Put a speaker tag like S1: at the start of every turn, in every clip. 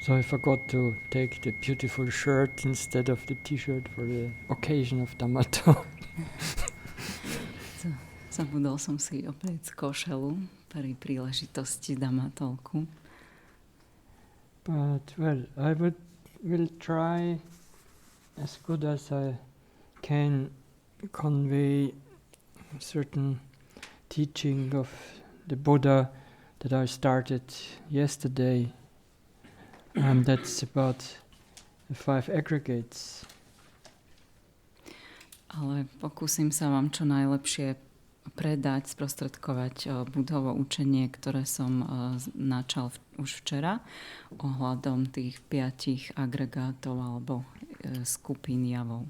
S1: So I forgot to take the beautiful shirt instead of the t-shirt for the occasion of dhammatalku.
S2: Zabudol som si opäť košelu pri príležitosti dhammatalku.
S1: But well, I will try as good as I can convey a certain teaching of the Buddha that I started yesterday. That's about the 5 aggregates.
S2: Ale pokúsim sa vám čo najlepšie predať, sprostredkovať Budhovo učenie, ktoré som načal už včera ohľadom tých 5 agregátov alebo skupín javov.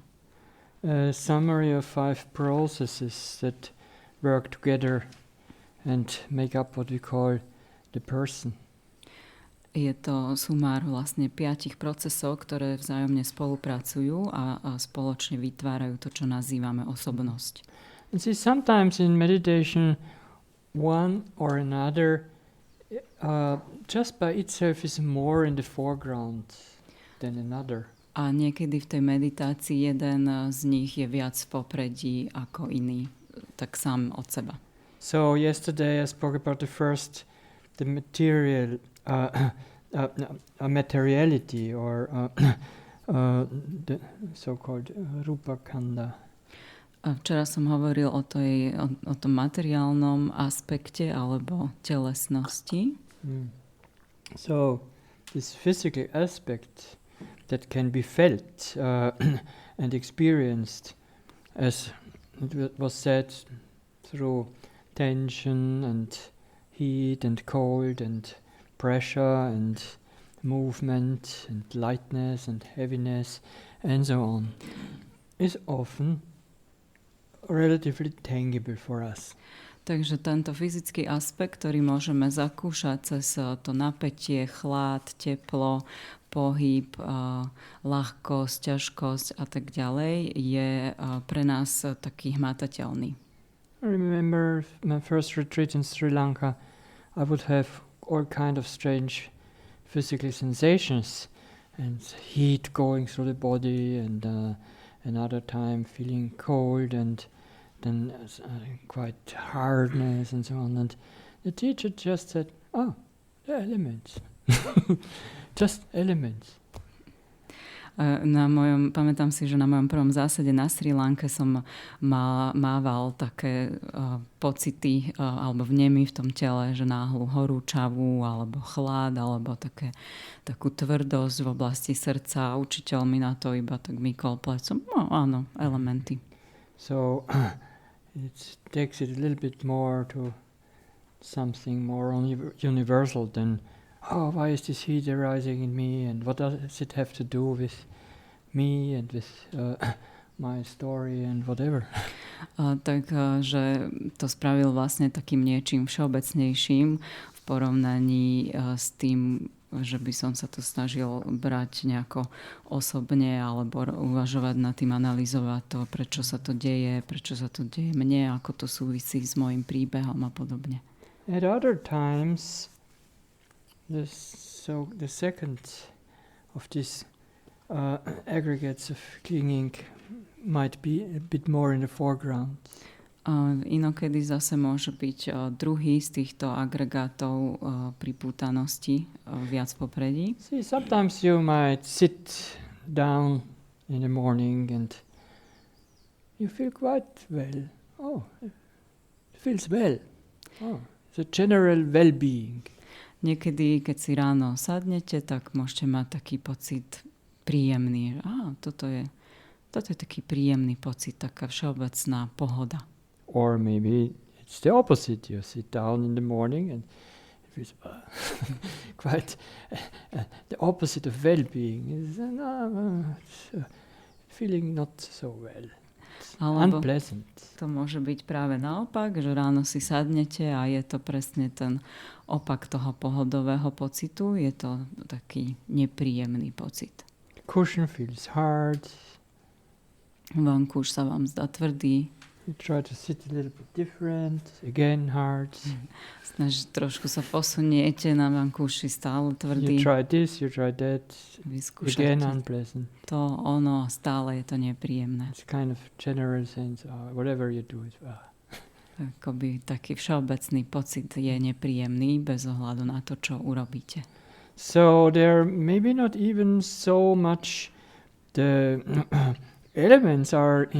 S1: A summary of 5 processes that work together and make up what we call the person.
S2: Je to sumár vlastne 5 procesov, ktoré vzájomne spolupracujú a spoločne vytvárajú to, čo nazývame osobnosť.
S1: And see, sometimes in meditation, one or another just by itself is more in the foreground than another.
S2: A niekedy v tej meditácii jeden z nich je viac v popredí ako iný, tak sám od seba.
S1: So yesterday I spoke about the material, materiality or the so-called rupa kanda.
S2: Včera som hovoril o tom materiálnom aspekte alebo telesnosti.
S1: So this physical aspect that can be felt and experienced, as it was said, through tension and heat and cold and pressure and movement and lightness and heaviness and so on, is often relatively tangible for us.
S2: Takže tento fyzický aspekt, ktorý môžeme zakúšať cez to napätie, chlad, teplo, pohyb, ľahkosť, ťažkosť a tak ďalej, je pre nás taký hmatateľný.
S1: I remember my first retreat in Sri Lanka, I would have all kind of strange physical sensations and heat going through the body and another time feeling cold and then quite hardness and so on. And the teacher just said, oh, they're elements. Just elements.
S2: Pamätám si, že na mojom prvom zásade na Sri Lanke som mával také pocity alebo vnemy v tom tele, že náhlu horúčavu alebo chlad alebo takú tvrdosť v oblasti srdca. Učiteľ mi na to iba tak mykol plecom. No áno, elementy.
S1: So it takes it a little bit more to something more universal than why is this heat arising in me and what does it have to do with me and with my story and whatever. Takže to spravil vlastne takým niečím všeobecnejším v porovnaní s tým, že by som sa to snažil brať nejako osobne alebo uvažovať nad tým, analyzovať to, prečo sa to deje mne, ako to súvisí s môjim príbehom a podobne. At other times the second of these aggregates of clinging might be a bit more in the foreground.
S2: Inokedy zase môže byť druhý z týchto agregátov pripútanosti viac popredí.
S1: See, sometimes you might sit down in the morning and you feel quite well. Oh, it feels well. Oh, it's a general well-being.
S2: Niekedy, keď si ráno sadnete, tak môžete mať taký pocit príjemný. Toto je taký príjemný pocit, taká všeobecná pohoda.
S1: Or maybe it's the opposite. You sit down in the morning and it feels quite the opposite of well-being. It's feeling not so well.
S2: Alebo
S1: unpleasant.
S2: To môže byť práve naopak, že ráno si sadnete a je to presne ten opak toho pohodového pocitu. Je to taký nepríjemný pocit.
S1: The cushion feels hard.
S2: Vankúš sa vám zdá tvrdý.
S1: You try to sit a little bit different, again hard.
S2: Trošku sa posuniete, na vankúši stále tvrdý.
S1: You try this, you try that, again unpleasant.
S2: To, ono, stále je to nepríjemné.
S1: It's kind of general sense, whatever you do.
S2: Akoby taký všeobecný pocit je nepríjemný bez ohľadu na to, čo urobíte.
S1: So there maybe not even so much the elements are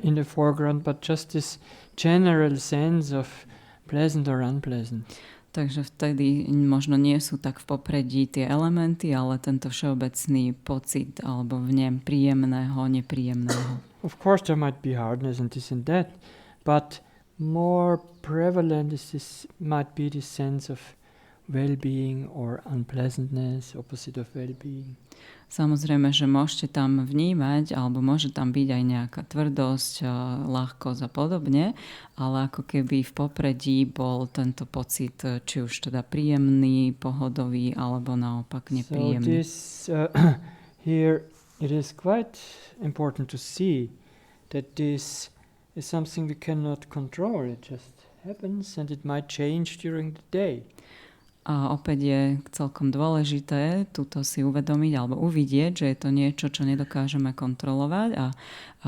S1: in the foreground, but just this general sense of pleasant or unpleasant.
S2: Takže vtedy možno nie sú tak v popredí tie elementy, ale tento všeobecný pocit alebo vnem príjemného, nepríjemného.
S1: Of course there might be hardness and this and that, but more prevalent might be this sense of well-being or unpleasantness, opposite of well-being.
S2: Samozrejme, že môžete tam vnímať, alebo môže tam byť aj nejaká tvrdosť, ľahkosť a podobne, ale ako keby v popredí bol tento pocit, či už teda príjemný, pohodový, alebo naopak nepríjemný.
S1: So here it is quite important to see that this is something we cannot control. It just happens and it might change during the day.
S2: A opäť je celkom dôležité túto si uvedomiť alebo uvidieť, že je to niečo, čo nedokážeme kontrolovať a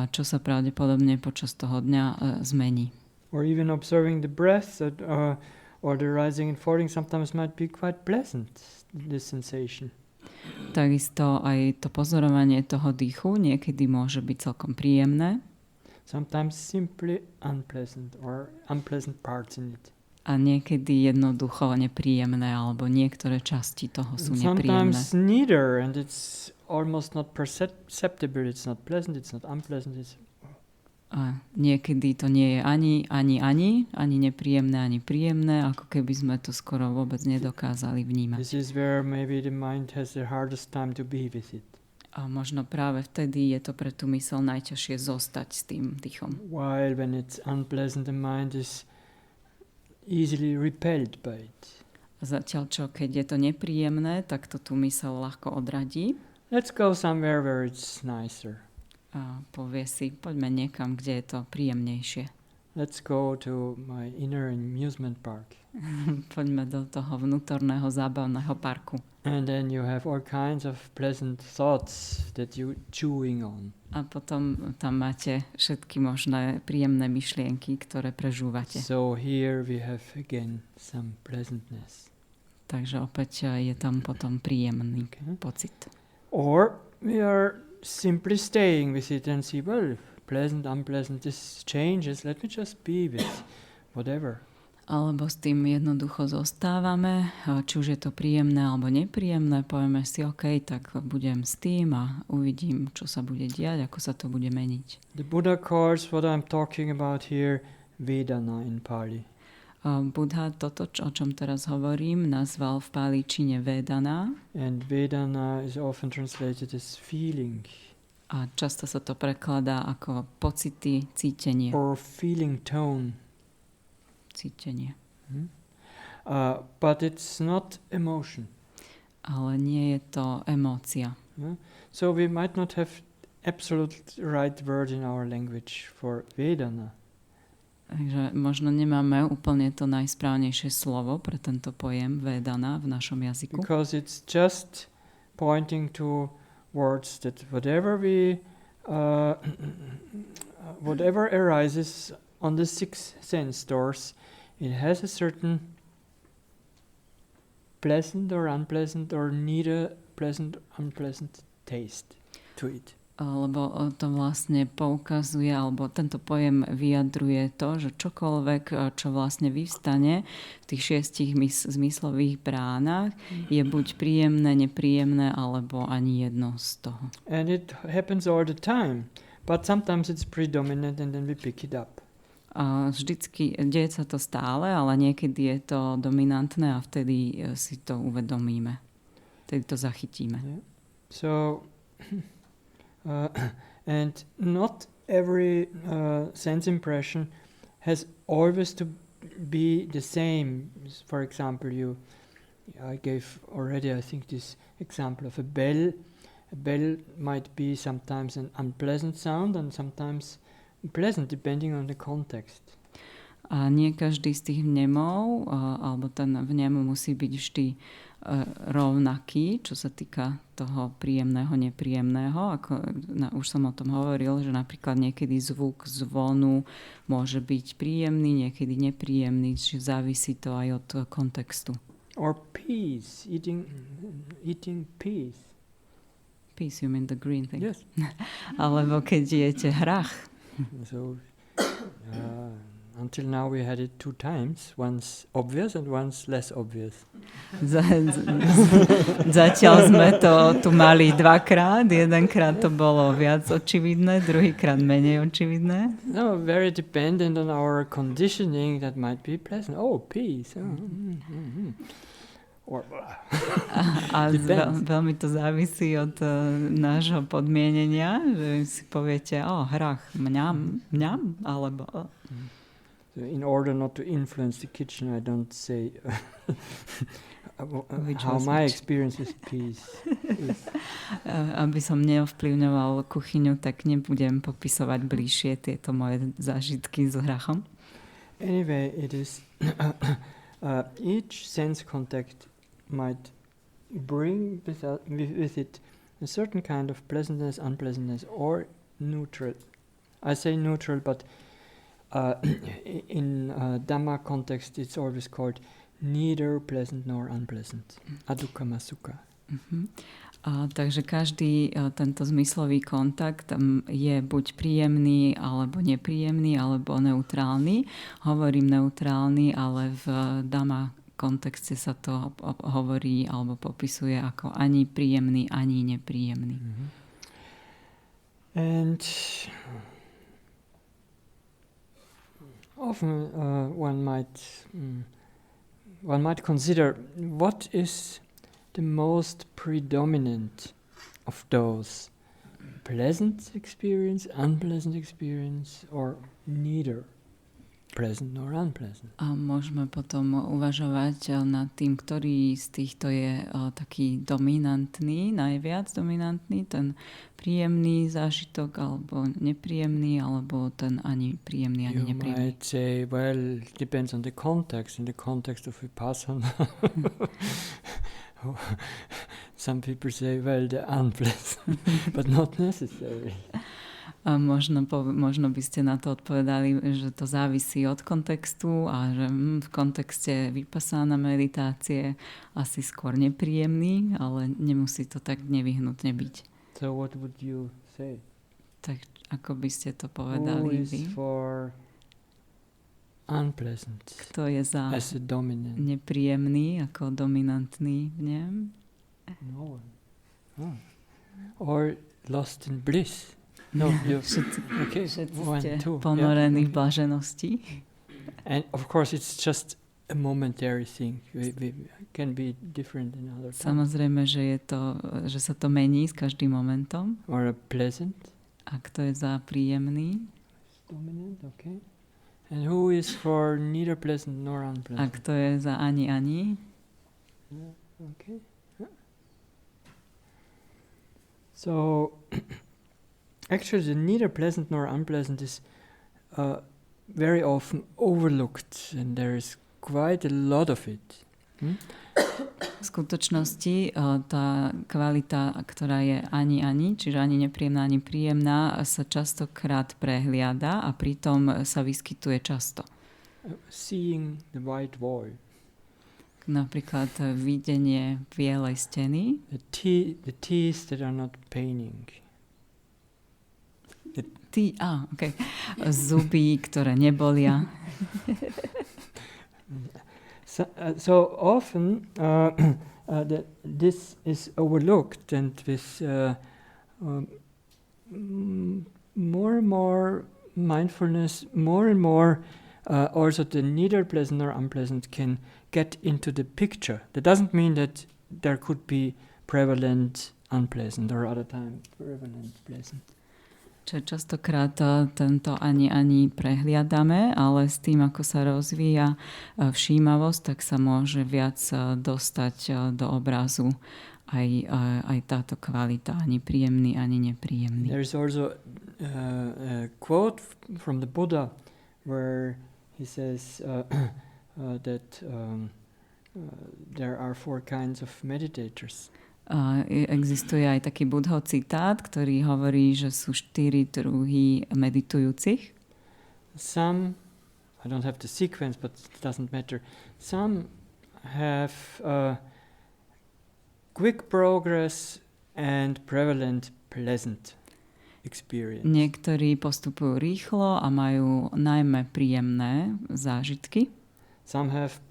S2: čo sa pravdepodobne počas toho dňa zmení.
S1: Or even observing the breath or the rising and falling sometimes might be quite pleasant, this sensation.
S2: Takisto aj to pozorovanie toho dýchu niekedy môže byť celkom príjemné.
S1: Sometimes simply unpleasant or unpleasant parts in it.
S2: A niekedy jednoducho nepríjemné, alebo niektoré časti toho sú nepríjemné.
S1: Sometimes neither, and it's almost not perceptible. It's not pleasant, it's not unpleasant.
S2: A niekedy to nie je ani nepríjemné, ani príjemné, ako keby sme to skoro vôbec nedokázali vnímať.
S1: This is where maybe the mind has the hardest time to be with it.
S2: A možno práve vtedy je to pre tú myseľ najťažšie zostať s tým dýchom.
S1: While when it's unpleasant, the mind is easily repelled by it.
S2: Zatiaľ čo, keď je to nepríjemné, tak to tú myseľ ľahko odradí.
S1: Let's go somewhere where it's nicer.
S2: A povie si, poďme niekam, kde je to príjemnejšie.
S1: Let's go to my inner amusement park.
S2: Poďme do toho vnútorného zábavného parku.
S1: And then you have all kinds of pleasant thoughts that you're chewing on.
S2: A potom tam máte všetky možné príjemné myšlienky, ktoré prežúvate.
S1: So here we have again some pleasantness.
S2: Takže opäť je tam potom príjemný pocit.
S1: Or we are simply staying with it and see, well, pleasant, unpleasant, this changes, let me just be with whatever.
S2: Alebo s tým jednoducho zostávame, či už je to príjemné alebo nepríjemné, povieme si, OK, tak budem s tým a uvidím, čo sa bude diať, ako sa to bude meniť.
S1: The Buddha calls what I'm talking about here Vedana in Pali.
S2: Buddha toto, o čom teraz hovorím, nazval v pálíčine Vedana.
S1: And Vedana is often translated as feeling.
S2: A často sa to prekladá ako pocity, cítenie.
S1: Or feeling tone.
S2: Cítenie.
S1: But it's not emotion.
S2: Ale nie je to emócia.
S1: So we might not have absolute right word in our language for Vedana.
S2: Takže možno nemáme úplne to najsprávnejšie slovo pre tento pojem Vedana v našom jazyku.
S1: Because it's just pointing to words that whatever arises on the six sense doors, it has a certain pleasant or unpleasant or neither pleasant unpleasant taste to it.
S2: Lebo to vlastne poukazuje, alebo tento pojem vyjadruje to, že čokoľvek, čo vlastne vyvstane v tých 6 zmyslových bránach, je buď príjemné, nepríjemné, alebo ani jedno z toho.
S1: And it happens all the time, but sometimes it's predominant and then we pick it up.
S2: A vždycky, deje sa to stále, ale niekedy je to dominantné a vtedy si to uvedomíme. Vtedy to zachytíme.
S1: Yeah. So and not every sense impression has always to be the same. For example, I gave already, I think, this example of a bell. A bell might be sometimes an unpleasant sound and sometimes pleasant depending on the context.
S2: A nie každý z tých vnemov, alebo ten vnem musí byť vždy rovnaký, čo sa týka toho príjemného, nepríjemného. Už som o tom hovoril, že napríklad niekedy zvuk zvonu môže byť príjemný, niekedy nepríjemný, čiže závisí to aj od kontextu.
S1: Or peas, eating peas.
S2: Peas, you mean the green thing?
S1: Yes.
S2: Alebo keď jete hrách.
S1: So, until now we had it 2 times, once obvious and once less obvious.
S2: Zatiaľ sme to tu mali 2-krát, jedenkrát to bolo viac očividné, druhýkrát menej očividné.
S1: No, very dependent on our conditioning that might be pleasant. Oh, peace.
S2: A veľmi to závisí od nášho podmienenia, že si poviete, hrách, mňam, alebo...
S1: So in order not to influence the kitchen, I don't say how my experience with peace is.
S2: Aby som neovplyvňoval kuchyňu, tak nebudem popisovať bližšie tieto moje zážitky s hrachom.
S1: Anyway, it is each sense contact might bring with it a certain kind of pleasantness, unpleasantness, or neutral. I say neutral, but in Dhamma context, it's always called neither pleasant nor unpleasant. Adukama sukha.
S2: Takže každý tento zmyslový kontakt je buď príjemný, alebo nepríjemný, alebo neutrálny. Hovorím neutrálny, ale v Dhamma kontexte sa to hovorí alebo popisuje ako ani príjemný, ani nepríjemný.
S1: And often one might consider what is the most predominant of those: pleasant experience, unpleasant experience, or neither pleasant nor unpleasant.
S2: A môžeme potom uvažovať nad tým, ktorý z týchto je taký dominantný, najviac dominantný, ten príjemný zážitok, alebo nepríjemný, alebo ten ani príjemný, ani nepríjemný.
S1: You might say, well, it depends on the context. In the context of vipassana, some people say, well, the unpleasant, but not necessary.
S2: A možno by ste na to odpovedali, že to závisí od kontextu a že v kontexte vipassana meditácie asi skôr nepríjemný, ale nemusí to tak nevyhnutne byť.
S1: So what would you say?
S2: Tak ako by ste to povedali
S1: vy? Who is
S2: vy?
S1: for unpleasant?
S2: Kto je za nepríjemný ako dominantný vnem?
S1: No one. Oh. Or lost in bliss? No,
S2: všetci ste ponorení v blaženosti.
S1: And of course it's just a momentary thing. We can be different in other times.
S2: Samozrejme, že sa to mení s každým momentom.
S1: Or a pleasant.
S2: A kto je za príjemný?
S1: Dominant, okay. And who is for neither pleasant nor unpleasant?
S2: A kto je za ani?
S1: Okay. So actually, the neither pleasant nor unpleasant is very often overlooked, and there is quite a lot of it.
S2: V skutočnosti tá kvalita, ktorá je ani, čiže ani nepríjemná, ani príjemná, sa častokrát prehliada a pritom sa vyskytuje často.
S1: Seeing the white wall.
S2: Napríklad videnie bielej steny.
S1: The teeth that are not paining.
S2: Okay. Zuby, ktoré nebolia.
S1: So often this is overlooked, and with more and more mindfulness, more and more also the neither pleasant nor unpleasant can get into the picture. That doesn't mean that there could be prevalent unpleasant or other times prevalent pleasant.
S2: Čiže častokrát tento ani prehliadame, ale s tým, ako sa rozvíja všímavosť, tak sa môže viac dostať do obrazu aj táto kvalita, ani príjemný, ani nepríjemný.
S1: There is also a quote from the Buddha where he says that there are 4 kinds of meditators.
S2: Existuje aj taký Buddhov citát, ktorý hovorí, že sú 4 druhy meditujúcich.
S1: Some, I don't have the sequence, but it doesn't matter. Some have quick progress and prevalent pleasant experience.
S2: Niektorí postupujú rýchlo a majú najmä príjemné zážitky.
S1: Some have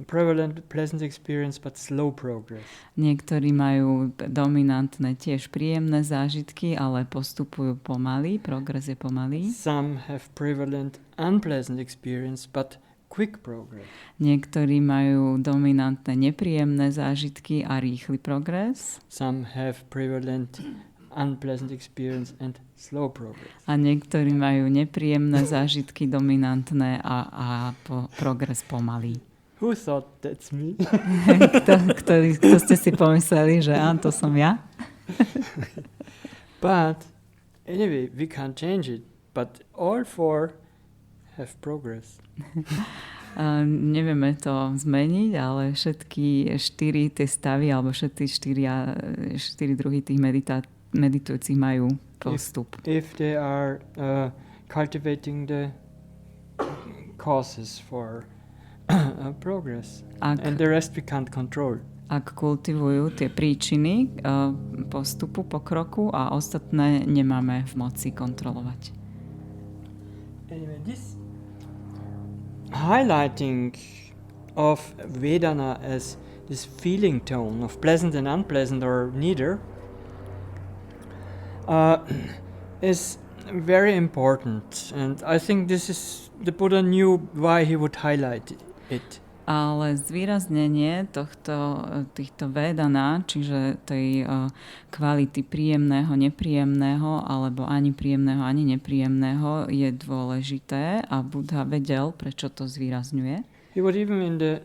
S1: prevalent pleasant experience but slow progress.
S2: Niektorí majú dominantné tiež príjemné zážitky, ale postupujú pomaly, progres je pomalý.
S1: Some have prevalent unpleasant experience but quick progress.
S2: Niektorí majú dominantné nepríjemné zážitky a rýchly progres.
S1: Some have prevalent unpleasant experience and slow progress.
S2: A niektorí majú nepríjemné zážitky dominantné a progres pomalý.
S1: Who thought that's me?
S2: Kto ste si pomysleli, že áno, to som ja?
S1: But anyway, we can't change it. But all 4 have progress.
S2: Nevieme to zmeniť, ale všetky 4 tie stavy, alebo všetky 4 druhy tých meditujúcich majú postup.
S1: If they are cultivating the causes for progress. And the rest we can't control.
S2: Ak kultivujú tie príčiny postupu, pokroku a ostatné nemáme v moci kontrolovať.
S1: Anyway, this highlighting of Vedana as this feeling tone of pleasant and unpleasant or neither is very important, and I think this is the Buddha knew why he would highlight it.
S2: Ale zvýraznenie týchto Vedana, čiže tej kvality príjemného, nepríjemného, alebo ani príjemného, ani nepríjemného, je dôležité a Buddha vedel, prečo to zvýrazňuje.
S1: He would even in the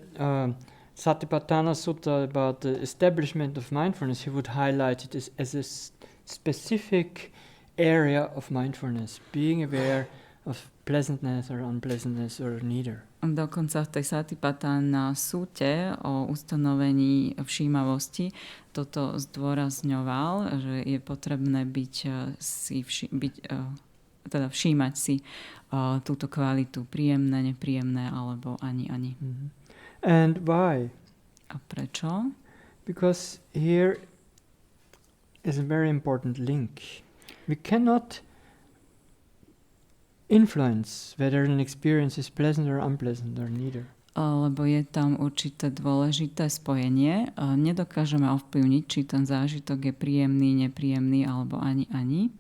S1: Satipatthana Sutta about the establishment of mindfulness, he would highlight it as a specific area of mindfulness, being aware of pleasantness or unpleasantness or neither.
S2: Dokonca v tej Satipatthana súte o ustanovení všímavosti toto zdôrazňoval, že je potrebné všímať si túto kvalitu príjemné, nepríjemné alebo ani.
S1: Mm-hmm. And why?
S2: A prečo?
S1: Because here is a very important link. We cannot influence whether an experience is pleasant or unpleasant or neither.
S2: Lebo je tam určité dôležité spojenie. Nedokážeme ovplyvniť, či ten zážitok je príjemný, nepríjemný alebo ani.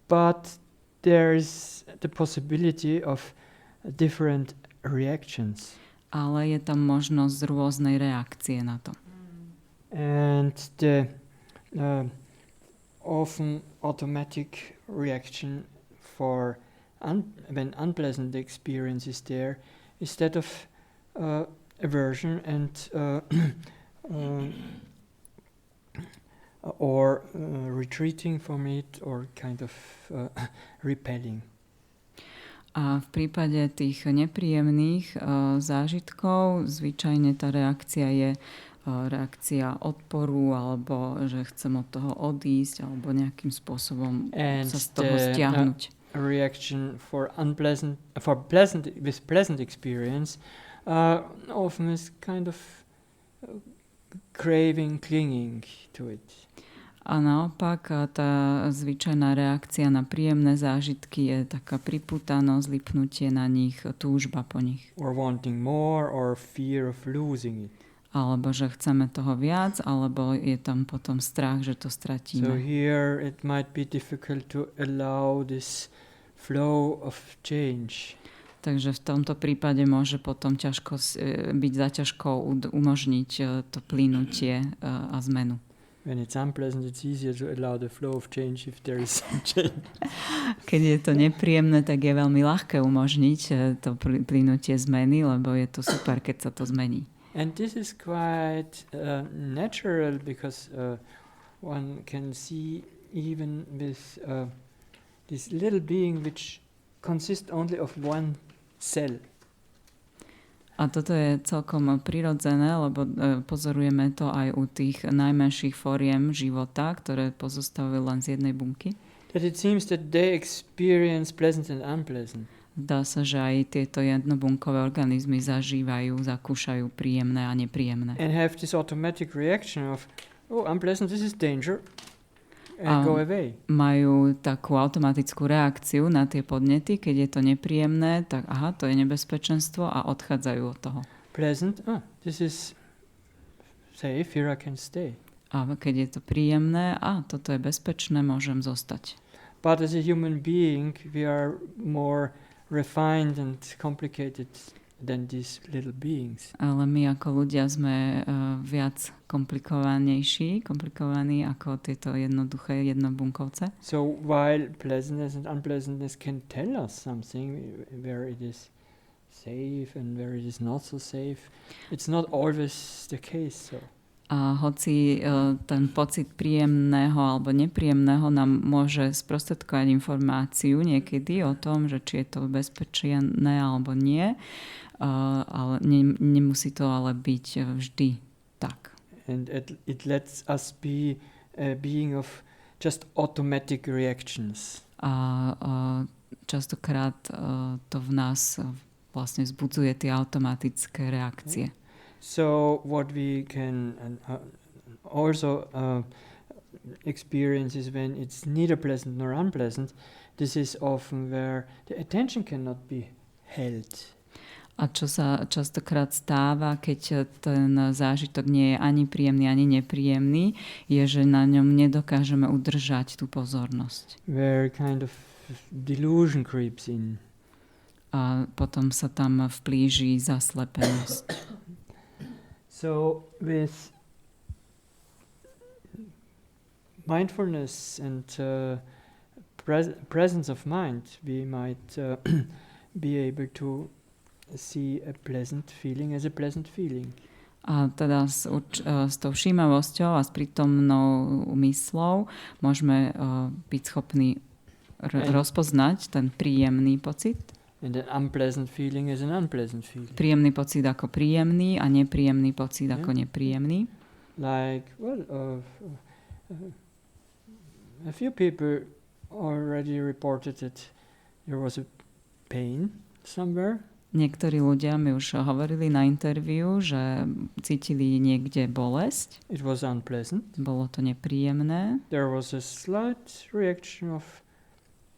S1: But there is the possibility of different reactions.
S2: Ale je tam možnosť rôznej reakcie na to.
S1: And the often automatic reaction for when unpleasant experience is there, instead of aversion and or retreating from it or kind of repelling.
S2: A v prípade tých nepríjemných zážitkov zvyčajne tá reakcia je reakcia odporu, alebo že chcem od toho odísť, alebo nejakým spôsobom sa z toho stiahnuť.
S1: Reaction for pleasant experience often is kind of craving, clinging to it.
S2: A naopak tá zvyčajná reakcia na príjemné zážitky je taká pripútanosť, lipnutie na nich, túžba po nich.
S1: Or wanting more or fear of losing it.
S2: Alebo že chceme toho viac, alebo je tam potom strach, že to stratíme.
S1: So here it might be difficult to allow this flow of change.
S2: Takže v tomto prípade môže potom byť zaťažko umožniť to plynutie a zmenu.
S1: When it's unpleasant, it's easier to allow the flow of change if there is some change.
S2: Keď je to nepríjemné, tak je veľmi ľahké umožniť to plynutie zmeny, lebo je to super, keď sa to zmení.
S1: And this is quite natural because one can see even with this little being which consists only of one cell.
S2: A toto je celkom prirodzené, lebo pozorujeme to aj u tých najmenších fóriem života, ktoré pozostávajú len z jednej bunky.
S1: That it seems that they experience pleasant and unpleasant.
S2: Zdá sa, že aj tieto jednobunkové organizmy zažívajú, zakúšajú príjemné a nepríjemné.
S1: And have this automatic reaction of, oh, unpleasant, this is danger, and go away.
S2: Majú takú automatickú reakciu na tie podnety, keď je to nepríjemné, tak aha, to je nebezpečenstvo a odchádzajú od toho.
S1: Pleasant, this is safe, here I can stay.
S2: A keď je to príjemné, toto je bezpečné, môžem zostať.
S1: But as a human being, we are more refined and complicated than these little beings.
S2: Ale my ako ľudia sme viac komplikovaní ako tieto jednoduché jednobunkovce.
S1: So while pleasantness and unpleasantness can tell us something, where it is safe and where it is not so safe, it's not always the case. So.
S2: A hoci ten pocit príjemného alebo nepríjemného nám môže sprostredkovať informáciu niekedy o tom, že či je to bezpečné alebo nie, ale nemusí to ale byť vždy tak.
S1: And it lets us be a being of just automatic reactions.
S2: A častokrát to v nás vlastne vzbudzuje tie automatické reakcie.
S1: So what we can also experience is when it's neither pleasant nor unpleasant. This is often where the attention cannot be held.
S2: A čo sa častokrát stáva, keď ten zážitok nie je ani príjemný, ani nepríjemný, je, že na ňom nedokážeme udržať tú pozornosť.
S1: Where kind of delusion creeps in.
S2: A potom sa tam vplíži zaslepenosť.
S1: So with mindfulness and presence of mind, we might be able to see a pleasant feeling as a pleasant feeling.
S2: A teda s tou všímavosťou a s prítomnou myslou môžeme byť schopní rozpoznať ten príjemný pocit.
S1: And an unpleasant feeling is an unpleasant feeling.
S2: Príjemný pocit ako príjemný a nepríjemný pocit ako nepríjemný.
S1: Like, a few people already reported that there was a pain somewhere.
S2: Niektorí ľudia mi už hovorili na interviu, že cítili niekde bolesť.
S1: It was unpleasant.
S2: Bolo to nepríjemné.
S1: There was a slight reaction of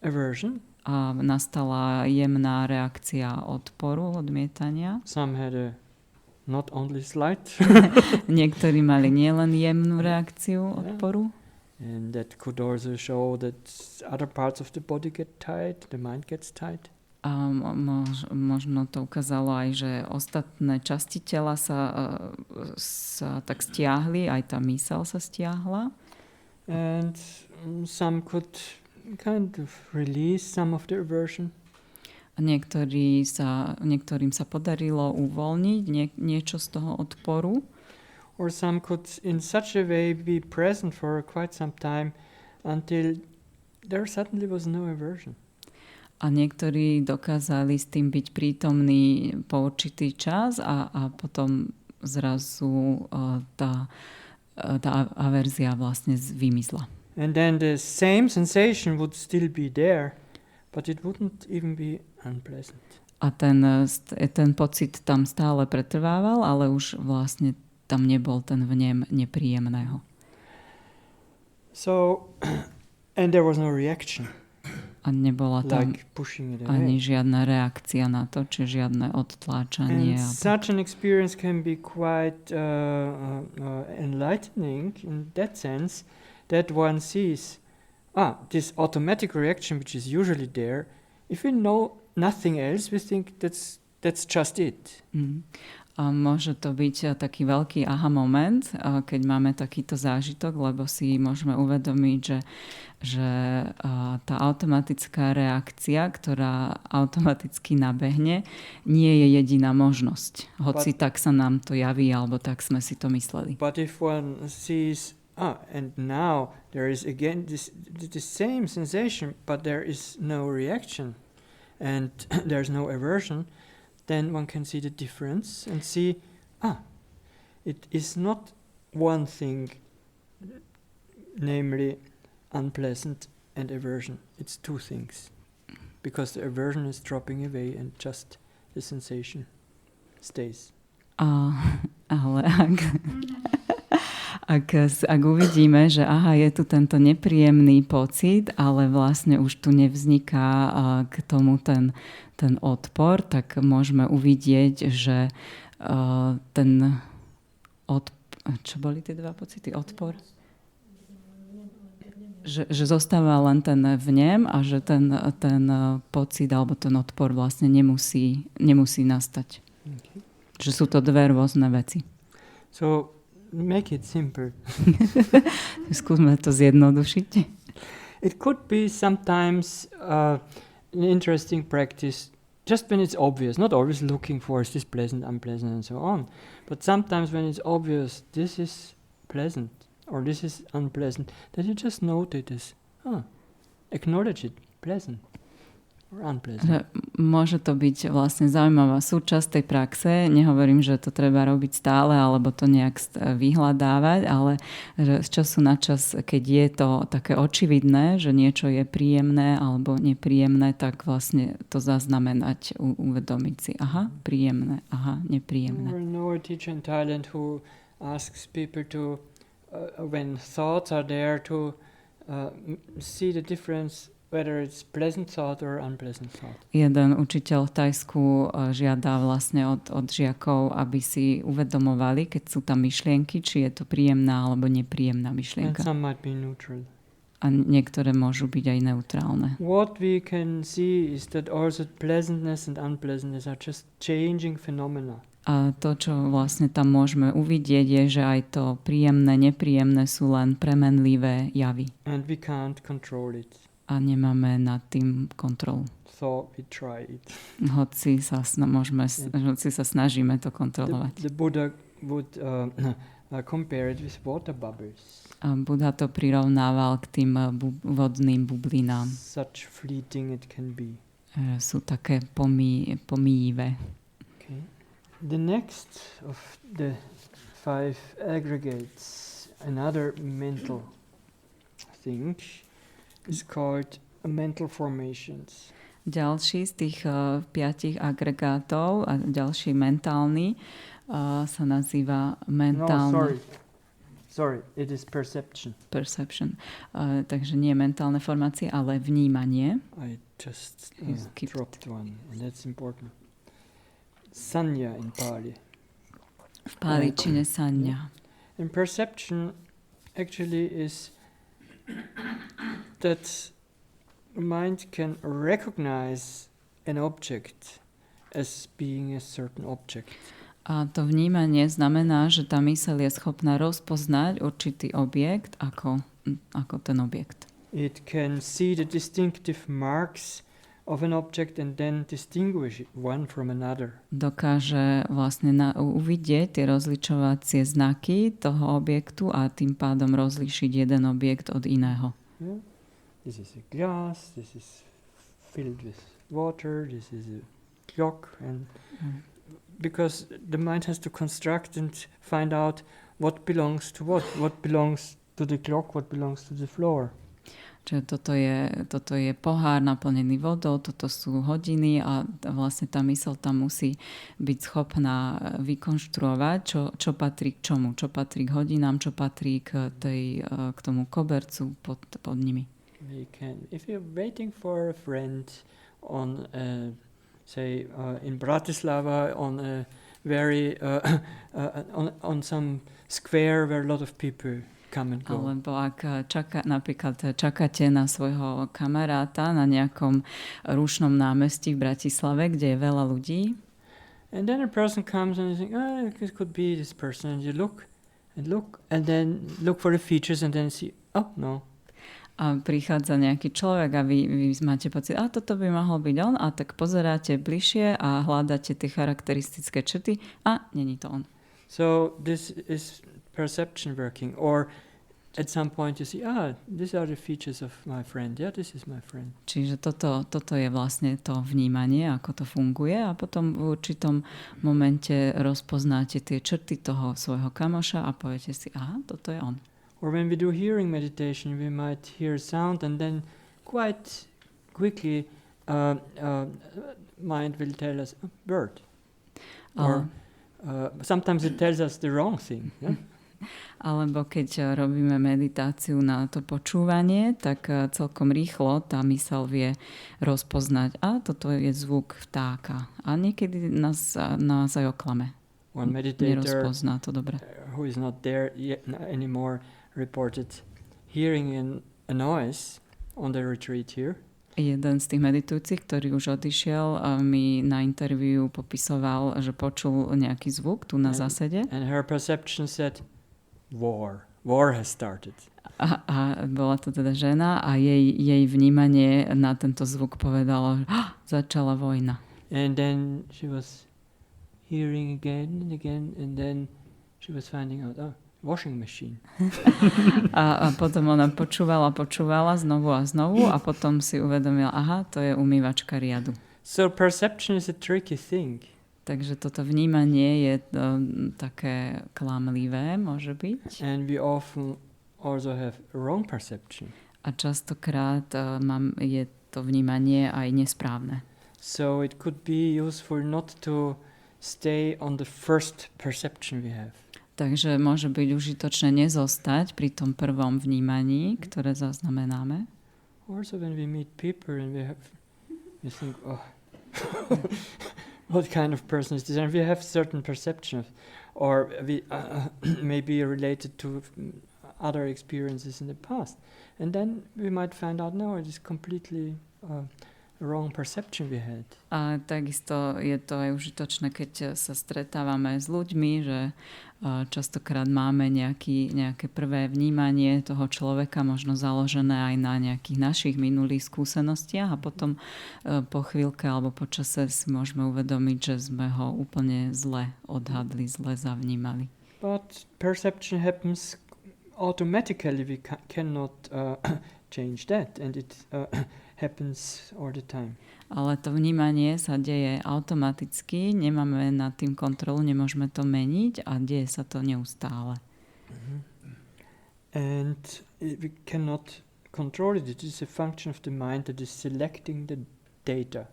S1: aversion.
S2: A nastala jemná reakcia odporu, odmietania.
S1: Some had a not only slight.
S2: Niektorí mali nielen jemnú reakciu odporu.
S1: And that could also show that other parts of the body get tight, the mind gets tight.
S2: A možno to ukázalo aj, že ostatné časti tela sa tak stiahli, aj tá myseľ sa stiahla.
S1: And some could kind of release some of the aversion.
S2: A niektorým sa podarilo uvoľniť niečo z toho odporu.
S1: Or some could in such a way be present for quite some time until there suddenly was no aversion.
S2: A niektorí dokázali s tým byť prítomní po určitý čas a potom zrazu tá averzia vlastne vymizla.
S1: And then the same sensation would still be there, but it wouldn't even be unpleasant.
S2: A ten pocit tam stále pretrvával, ale už vlastne tam nebol ten vnem nepríjemného.
S1: So, and there was no reaction.
S2: A nebola tam ani žiadna reakcia na to, či žiadne odtláčanie.
S1: And such an experience can be quite enlightening in that sense, that one sees, this automatic reaction which is usually there, if we know nothing else, we think that's just it.
S2: A môže to byť taký veľký aha moment, keď máme takýto zážitok, lebo si môžeme uvedomiť, že tá automatická reakcia, ktorá automaticky nabehne, nie je jediná možnosť. Hoci tak sa nám to javí, alebo tak sme si to mysleli.
S1: But if one sees and now there is again the same sensation, but there is no reaction, and there's no aversion, then one can see the difference and see, it is not one thing, namely unpleasant and aversion. It's two things. Because the aversion is dropping away and just the sensation stays.
S2: Ale ak uvidíme, že je tu tento nepríjemný pocit, ale vlastne už tu nevzniká k tomu ten odpor, tak môžeme uvidieť, že čo boli tie dva pocity? Odpor? Že zostáva len ten vnem a že ten pocit alebo ten odpor vlastne nemusí nastať.
S1: Okay.
S2: Že sú to dve rôzne veci.
S1: So, make it simple.
S2: Skúsme to zjednodušiť.
S1: It could be sometimes an interesting practice just when it's obvious, not always looking for is this pleasant, unpleasant and so on, but sometimes when it's obvious this is pleasant or this is unpleasant, that you just note it as, acknowledge it, pleasant or unpleasant.
S2: Môže to byť vlastne zaujímavá súčasť tej praxe. Nehovorím, že to treba robiť stále alebo to nejak vyhľadávať, ale že z času na čas, keď je to také očividné, že niečo je príjemné alebo nepríjemné, tak vlastne to zaznamenať, uvedomiť si, príjemné, nepríjemné.
S1: I know a teacher in Thailand who asks people to when thoughts are there to see the difference whether it's pleasant thought or unpleasant thought.
S2: Jeden učiteľ v Tajsku žiada vlastne od žiakov, aby si uvedomovali, keď sú tam myšlienky, či je to príjemná alebo nepríjemná myšlienka.
S1: And some might be neutral.
S2: A niektoré môžu byť aj neutrálne.
S1: What we can see is that also pleasantness and unpleasantness are just changing phenomena.
S2: A to, čo vlastne tam môžeme uvidieť, je, že aj to príjemné, nepríjemné sú len premenlivé javy.
S1: And we can't control it.
S2: A nemáme nad tým kontrolu.
S1: So we try it.
S2: Hoci sa snažíme to kontrolovať.
S1: The Buddha would compare it with water bubbles.
S2: A Buddha to prirovnával k tým vodným bublinám.
S1: Such fleeting it can be.
S2: Sú také pomíjivé.
S1: Okay. The next of the 5 aggregates, another mental thing, is called mental formations.
S2: Ďalší z tých 5 agregátov a ďalší mentálny sa nazýva mentálne.
S1: Sorry, it is perception.
S2: Perception. Takže nie mentálne formácie, ale vnímanie.
S1: I just dropped one, and that's important. Sanya in Pali.
S2: V páličine sanya.
S1: And perception actually is that mind can recognize an object as being a certain object.
S2: A to vnímanie znamená, že tá myseľ je schopná rozpoznať určitý objekt ako ten objekt.
S1: It can see the distinctive marks of an object and then distinguish one from another.
S2: Dokáže vlastne uvidieť tie rozličovacie znaky toho objektu a tým pádom rozlíšiť jeden objekt od iného.
S1: Yeah. This is a glass, this is filled with water, this is a clock, and because the mind has to construct and find out what belongs to what belongs to the clock, what belongs to the floor.
S2: Čiže toto je pohár naplnený vodou, toto sú hodiny a vlastne tá myseľ tam musí byť schopná vykonštruovať, čo patrí k čomu, čo patrí k hodinám, čo patrí k tomu kobercu pod nimi.
S1: If you're waiting for a friend on say in Bratislava on a very on some square where a lot of people come and go.
S2: Alebo ak napríklad čakáte na svojho kamaráta na nejakom rušnom námestí v Bratislave, kde je veľa ľudí.
S1: And then a person comes and you think, it could be this person, and you look and then look for the features and then see, no.
S2: A prichádza nejaký človek a vy máte pocit, toto by mohol byť on, a tak pozeráte bližšie a hľadáte tie charakteristické črty a není to on.
S1: So this is perception working, or at some point you see, these are the features of my friend. Yeah, this is my friend.
S2: Čiže toto je vlastne to vnímanie, ako to funguje a potom v určitom momente rozpoznáte tie črty toho svojho kamoša a poviete si, toto je on.
S1: Or when we do hearing meditation, we might hear sound and then quite quickly mind will tell us bird. Or sometimes it tells us the wrong thing. Yeah?
S2: Alebo keď robíme meditáciu na to počúvanie, tak celkom rýchlo tá myseľ vie rozpoznať, toto je zvuk vtáka. A niekedy nás aj oklame.
S1: One meditator
S2: nerozpozná to dobre.
S1: Who is not there anymore reported hearing a noise on the retreat here.
S2: Jeden z tých meditujúcich, ktorý už odišiel, mi na interviu popisoval, že počul nejaký zvuk tu na zásede.
S1: And her perception said, war has started.
S2: A bola to teda žena a jej vnímanie na tento zvuk povedalo, že začala vojna.
S1: And then she was hearing again and then she was finding out, washing machine.
S2: a potom ona počúvala znovu a znovu a potom si uvedomila, to je umývačka riadu.
S1: So perception is a tricky thing.
S2: Takže toto vnímanie je také klamlivé, môže byť.
S1: And we often also have wrong perception.
S2: A častokrát je to vnímanie aj nesprávne.
S1: So it could be useful not to stay on the first perception we have.
S2: Takže môže byť užitočné nezostať pri tom prvom vnímaní, ktoré zaznamenáme.
S1: Also when we meet people and we think, what kind of person is this? And we have certain perceptions, or we maybe related to other experiences in the past. And then we might find out, no, it is completely wrong perception we had.
S2: A takisto je to aj užitočné, keď sa stretávame s ľuďmi, že častokrát máme nejaké prvé vnímanie toho človeka, možno založené aj na nejakých našich minulých skúsenostiach a potom po chvíľke alebo po čase si môžeme uvedomiť, že sme ho úplne zle odhadli, zle zavnímali.
S1: But perception happens automatically. We cannot change that, and it happens all the time.
S2: Ale to vnímanie sa deje automaticky, nemáme nad tým kontrolu, nemôžeme to meniť a deje sa to neustále.
S1: Mm-hmm. And we cannot control it. It is a function of the mind that is selecting the data.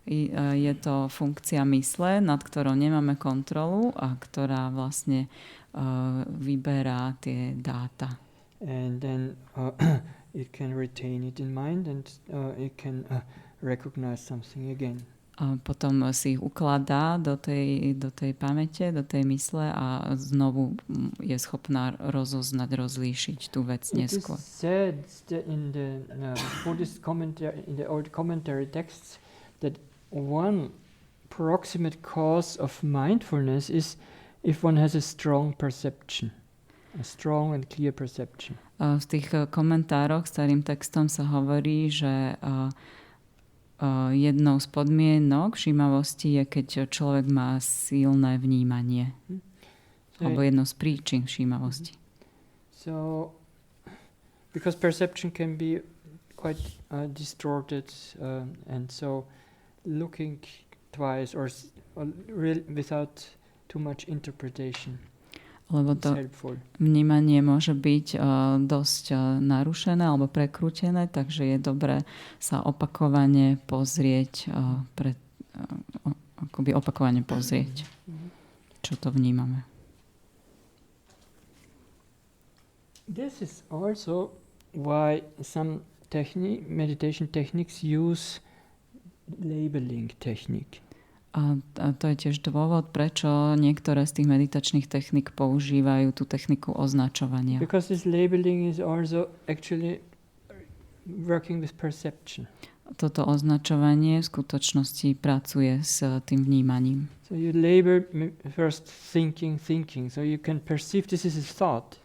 S2: Je to funkcia mysle, nad ktorou nemáme kontrolu a ktorá vlastne vyberá tie dáta.
S1: And then it can retain it in mind and it can recognize something again.
S2: A potom si ich ukladá do tej pamäte, do tej mysle a znovu je schopná rozoznať, rozlíšiť tú vec neskôr.
S1: It is said in the Buddhist commentary, in the old commentary texts, that one proximate cause of mindfulness is if one has a strong perception. A strong and clear perception.
S2: V tých komentároch starým textom sa hovorí, že jednou z podmienok všímavosti je, keď človek má silné vnímanie. Alebo jednou z príčin všímavosti.
S1: So, because perception can be quite distorted and so looking twice or without too much interpretation.
S2: Lebo to vnímanie môže byť dosť narušené alebo prekrútené, takže je dobré sa opakovane pozrieť, čo to vnímame.
S1: This is also why some meditation techniques use labeling technique.
S2: A to je tiež dôvod, prečo niektoré z tých meditačných techník používajú tú techniku označovania.
S1: Because this labeling is also actually working with perception.
S2: Toto označovanie v skutočnosti pracuje s tým vnímaním.
S1: So you label first thinking, so you can perceive this is a thought.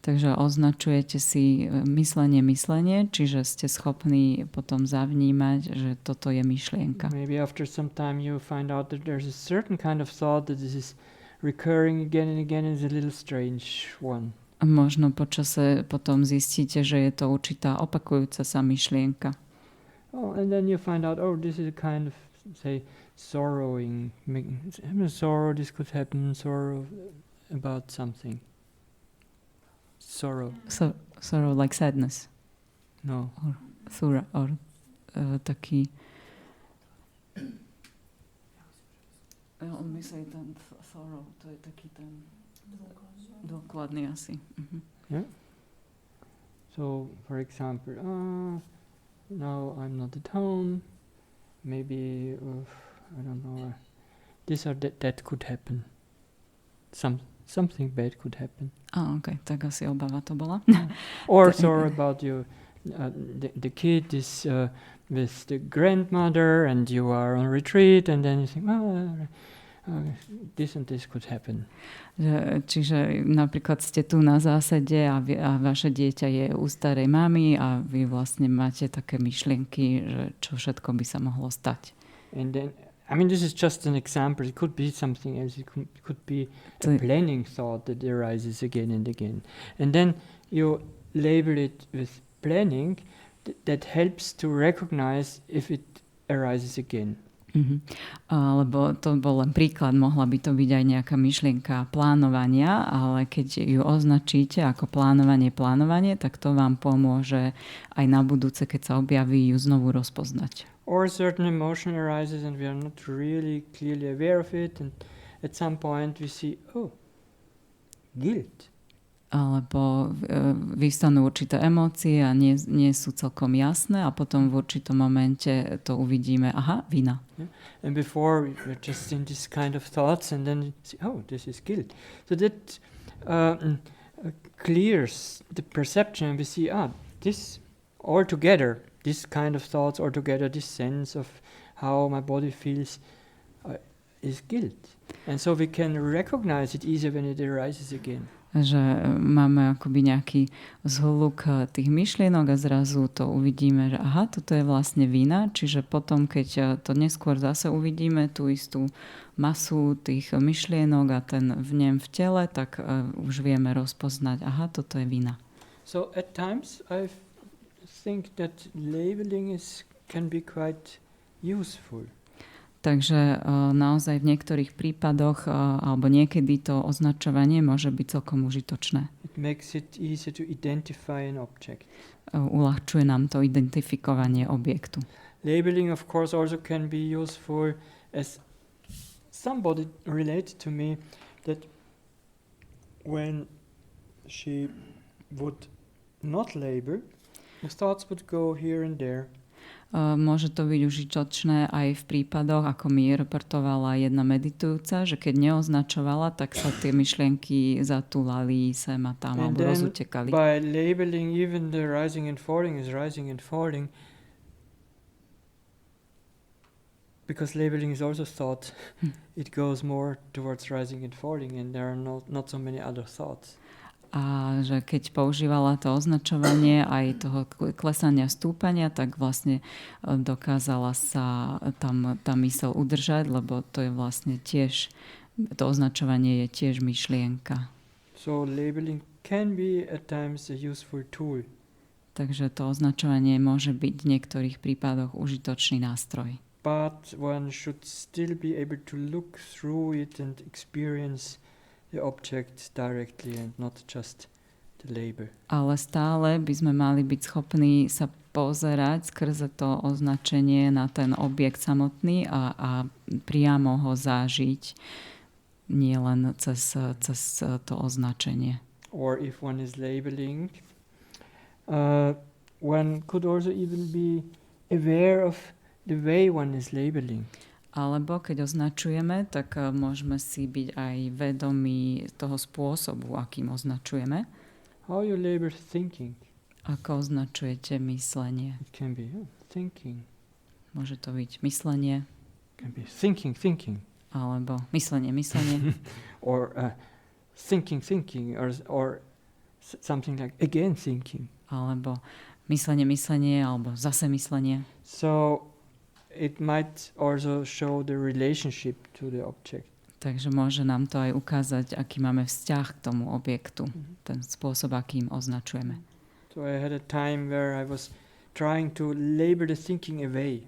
S2: Takže označujete si myslenie, čiže ste schopní potom zavnímať, že toto je myšlienka.
S1: Maybe after some time you find out that there's a certain kind of thought that this is recurring again and again, is a little strange one.
S2: Možno po čase potom zistíte, že je to určitá opakujúca sa myšlienka.
S1: Oh, and then you find out, oh, this is a kind of, say, sorrowing. Sorrow, this could happen, sorrow about something. Sorrow.
S2: Sorrow like sadness.
S1: No.
S2: Or thura, or taký... On myslí ten sorrow, to je taký ten... Dôkladný asi. Uh-huh.
S1: Yeah. So, for example, now I'm not at home. Maybe I don't know. This or that could happen. Something bad could happen.
S2: Okay, tak asi obava to bola.
S1: Or sorry about you. The kid is with the grandmother, and you are on retreat, and then you think, this and this could happen.
S2: Čiže napríklad ste tu na zásade a vaše dieťa je u starej mamy a vy vlastne máte také myšlienky, že čo všetko by sa mohlo stať.
S1: And then, I mean, this is just an example. It could be something else. It could be a planning thought that arises again and again. And then you label it with planning that helps to recognize if it arises again.
S2: Uh-huh. Lebo to bol len príklad, mohla by to byť aj nejaká myšlienka plánovania, ale keď ju označíte ako plánovanie, tak to vám pomôže aj na budúce, keď sa objaví, ju znovu rozpoznať.
S1: Or a certain emotion arises and we are not really clearly aware of it, and at some point we see, oh, guilt.
S2: Alebo vystanú určité emócie a nie sú celkom jasné a potom v určitom momente to uvidíme, aha, vina.
S1: Yeah. And before we're just in this kind of thoughts and then see, oh, this is guilt. So that clears the perception and we see, this all together, this kind of thoughts all together, this sense of how my body feels is guilt. And so we can recognize it easier when it arises again.
S2: Že máme akoby nejaký zhluk tých myšlienok a zrazu to uvidíme, že aha, toto je vlastne vina, čiže potom, keď to neskôr zase uvidíme, tú istú masu tých myšlienok a ten vnem v tele, tak už vieme rozpoznať, aha, toto je vina.
S1: So at times I think that labeling can be quite useful.
S2: Takže naozaj v niektorých prípadoch alebo niekedy to označovanie môže byť celkom užitočné.
S1: It makes it easier to identify an object.
S2: Uľahčuje nám to identifikovanie objektu.
S1: Labeling of course also can be useful, as somebody related to me that when she would not label, the thoughts would go here and there.
S2: Môže to byť užitočné aj v prípadoch, ako mi reportovala jedna meditujúca, že keď neoznačovala, tak sa tie myšlienky zatúlali sem a tam alebo rozutekali.
S1: By labeling, even the rising and falling is rising and falling, because labeling is also thought, it goes more towards rising and falling, and there are not so many other thoughts.
S2: A že keď používala to označovanie aj toho klesania, stúpania, tak vlastne dokázala sa tam tá myseľ udržať, lebo to je vlastne tiež, to označovanie je tiež myšlienka.
S1: So labeling can be at times a useful tool.
S2: Takže to označovanie môže byť v niektorých prípadoch užitočný nástroj.
S1: But one should still be able to look through it and experience the object directly and not just the label.
S2: Ale stále by sme mali byť schopní sa pozerať skrze to označenie na ten objekt samotný a priamo ho zažiť, nie len cez to označenie.
S1: Or if one is labeling, one could also even be aware of the way one is labeling.
S2: Alebo keď označujeme, tak môžeme si byť aj vedomí toho spôsobu, akým označujeme.
S1: How you label thinking?
S2: Ako označujete myslenie?
S1: It can be thinking.
S2: Môže to byť myslenie.
S1: It can be thinking.
S2: Alebo myslenie.
S1: Or thinking, or something like again thinking.
S2: Alebo myslenie, alebo zase myslenie.
S1: So it might also show the relationship to the object.
S2: Takže môže nám to aj ukázať, aký máme vzťah k tomu objektu, ten spôsob, akým označujeme.
S1: So I had a time where I was trying to label the thinking away.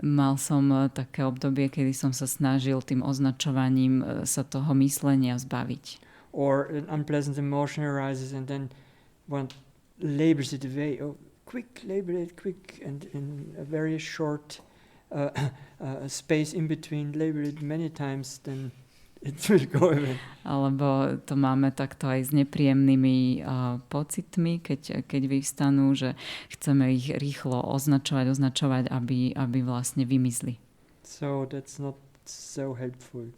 S2: Mal som také obdobie, kedy som sa snažil tým označovaním sa toho myslenia zbaviť.
S1: Or an unpleasant emotion arises and then one labels it away. Oh, quick, label it quick, and in a very short space in between, label it many times, then it will go away.
S2: Alebo to máme takto aj s nepríjemnými pocitmi, keď vyvstanú, že chceme ich rýchlo označovať, aby vlastne vymizli.
S1: So that's not so helpful.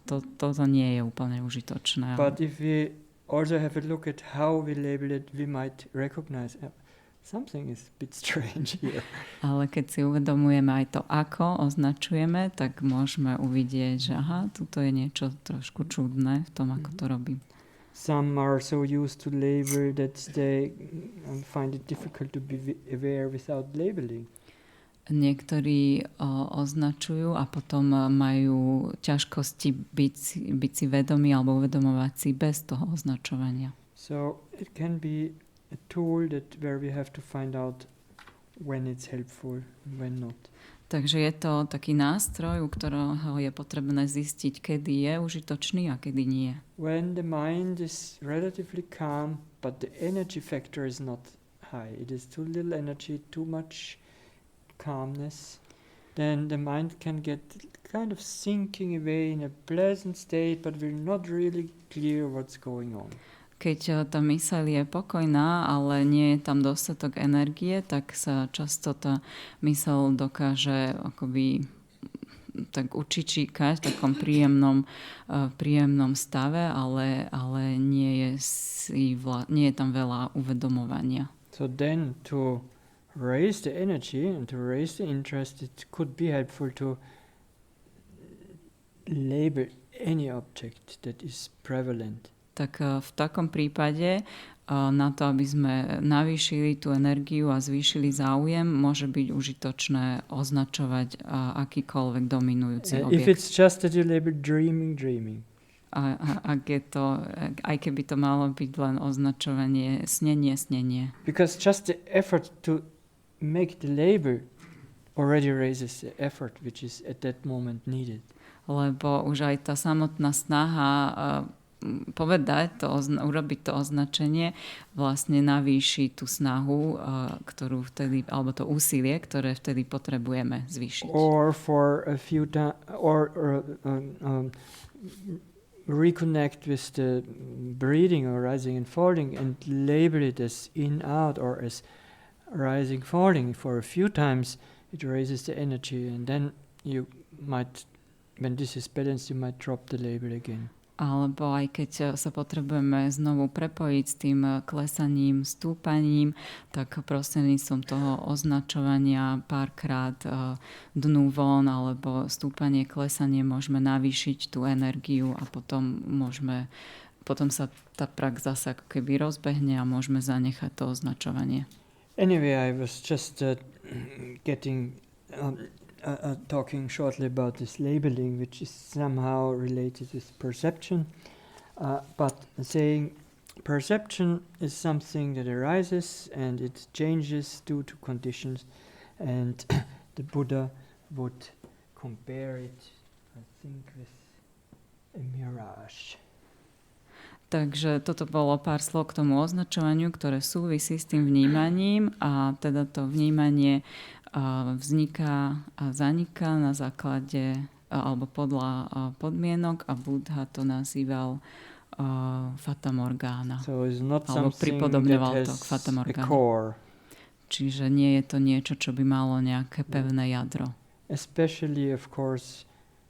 S2: Toto nie je úplne užitočné.
S1: But if we also have a look at how we label it, we might recognize something is a bit strange here.
S2: Ale keď si uvedomujeme aj to, ako označujeme, tak môžeme uvidieť, že tuto je niečo trošku čudné v tom, ako to robím.
S1: Some are so used to label that they find it difficult to be aware without labeling.
S2: Niektorí označujú a potom majú ťažkosti byť si vedomí alebo uvedomovať si bez toho označovania.
S1: So it can be a tool where we have to find out when it's helpful and when not.
S2: Takže je to taký nástroj, u ktorého je potrebné zistiť, kedy je užitočný a kedy nie.
S1: When the mind is relatively calm, but the energy factor is not high, it is too little energy, too much calmness, then the mind can get kind of sinking away in a pleasant state, but we're not really clear what's going on.
S2: Keď tá myseľ je pokojná, ale nie je tam dostatok energie, tak sa často tá myseľ dokáže akoby tak učičíkať v takom príjemnom stave, ale nie je tam veľa uvedomovania.
S1: So then to raise the energy and to raise the interest, it could be helpful to label any object that is prevalent.
S2: Tak v takom prípade na to, aby sme navýšili tú energiu a zvýšili záujem, môže byť užitočné označovať akýkoľvek dominujúci objekt.
S1: If it's just that you label dreaming.
S2: Ak je to, aj keby to malo byť len označovanie snenie.
S1: Because just the effort to make the label already raises the effort which is at that moment needed.
S2: Lebo už aj tá samotná snaha povedať to, urobiť to označenie vlastne navýši tú snahu, ktorú vtedy, alebo to úsilie, ktoré vtedy potrebujeme zvýšiť.
S1: Or for a few reconnect with the breathing or rising and falling and label it as in out or as rising falling for a few times. It raises the energy, and then you might, when this is balanced, you might drop the label again.
S2: Alebo aj keď sa potrebujeme znovu prepojiť s tým klesaním, stúpaním, tak prostredníctvom toho označovania párkrát dnu von alebo stúpanie, klesanie môžeme navýšiť tú energiu a potom sa tá prax zase ako keby rozbehne a môžeme zanechať to označovanie.
S1: Anyway, I was just talking shortly about this labeling, which is somehow related with perception, but saying perception is something that arises and it changes due to conditions, and the Buddha would compare it, I think, with a mirage.
S2: Takže toto bolo pár slov k tomu označovaniu, ktoré súvisí s tým vnímaním, a teda to vnímanie vzniká a zaniká na základe alebo podľa podmienok, a Buddha to nazýval Fata Morgana.
S1: So it's not
S2: alebo pripodobňoval to k Fata Morgane. Čiže nie je to niečo, čo by malo nejaké pevné jadro.
S1: Especially, of course,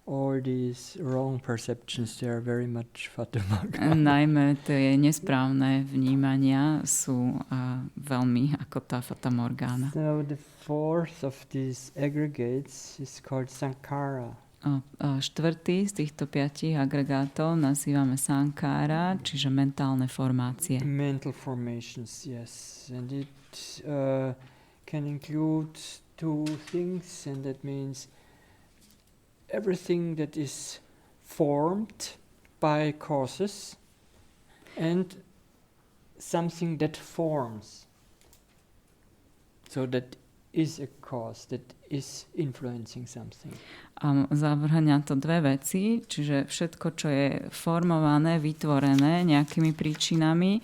S1: all these wrong perceptions, they are very much Fata Morgana.
S2: Najmä tie nesprávne vnímania sú veľmi ako tá Fata Morgana.
S1: So the fourth of these aggregates is called Sankhara.
S2: Štvrtý z týchto 5 agregátov nazývame Sankhara, čiže mentálne formácie.
S1: Mental formations, yes. And it can include two things, and that means everything that is formed by causes and something that forms. So that is a cause, that is influencing something.
S2: A zavrhňa to dve veci, čiže všetko, čo je formované, vytvorené nejakými príčinami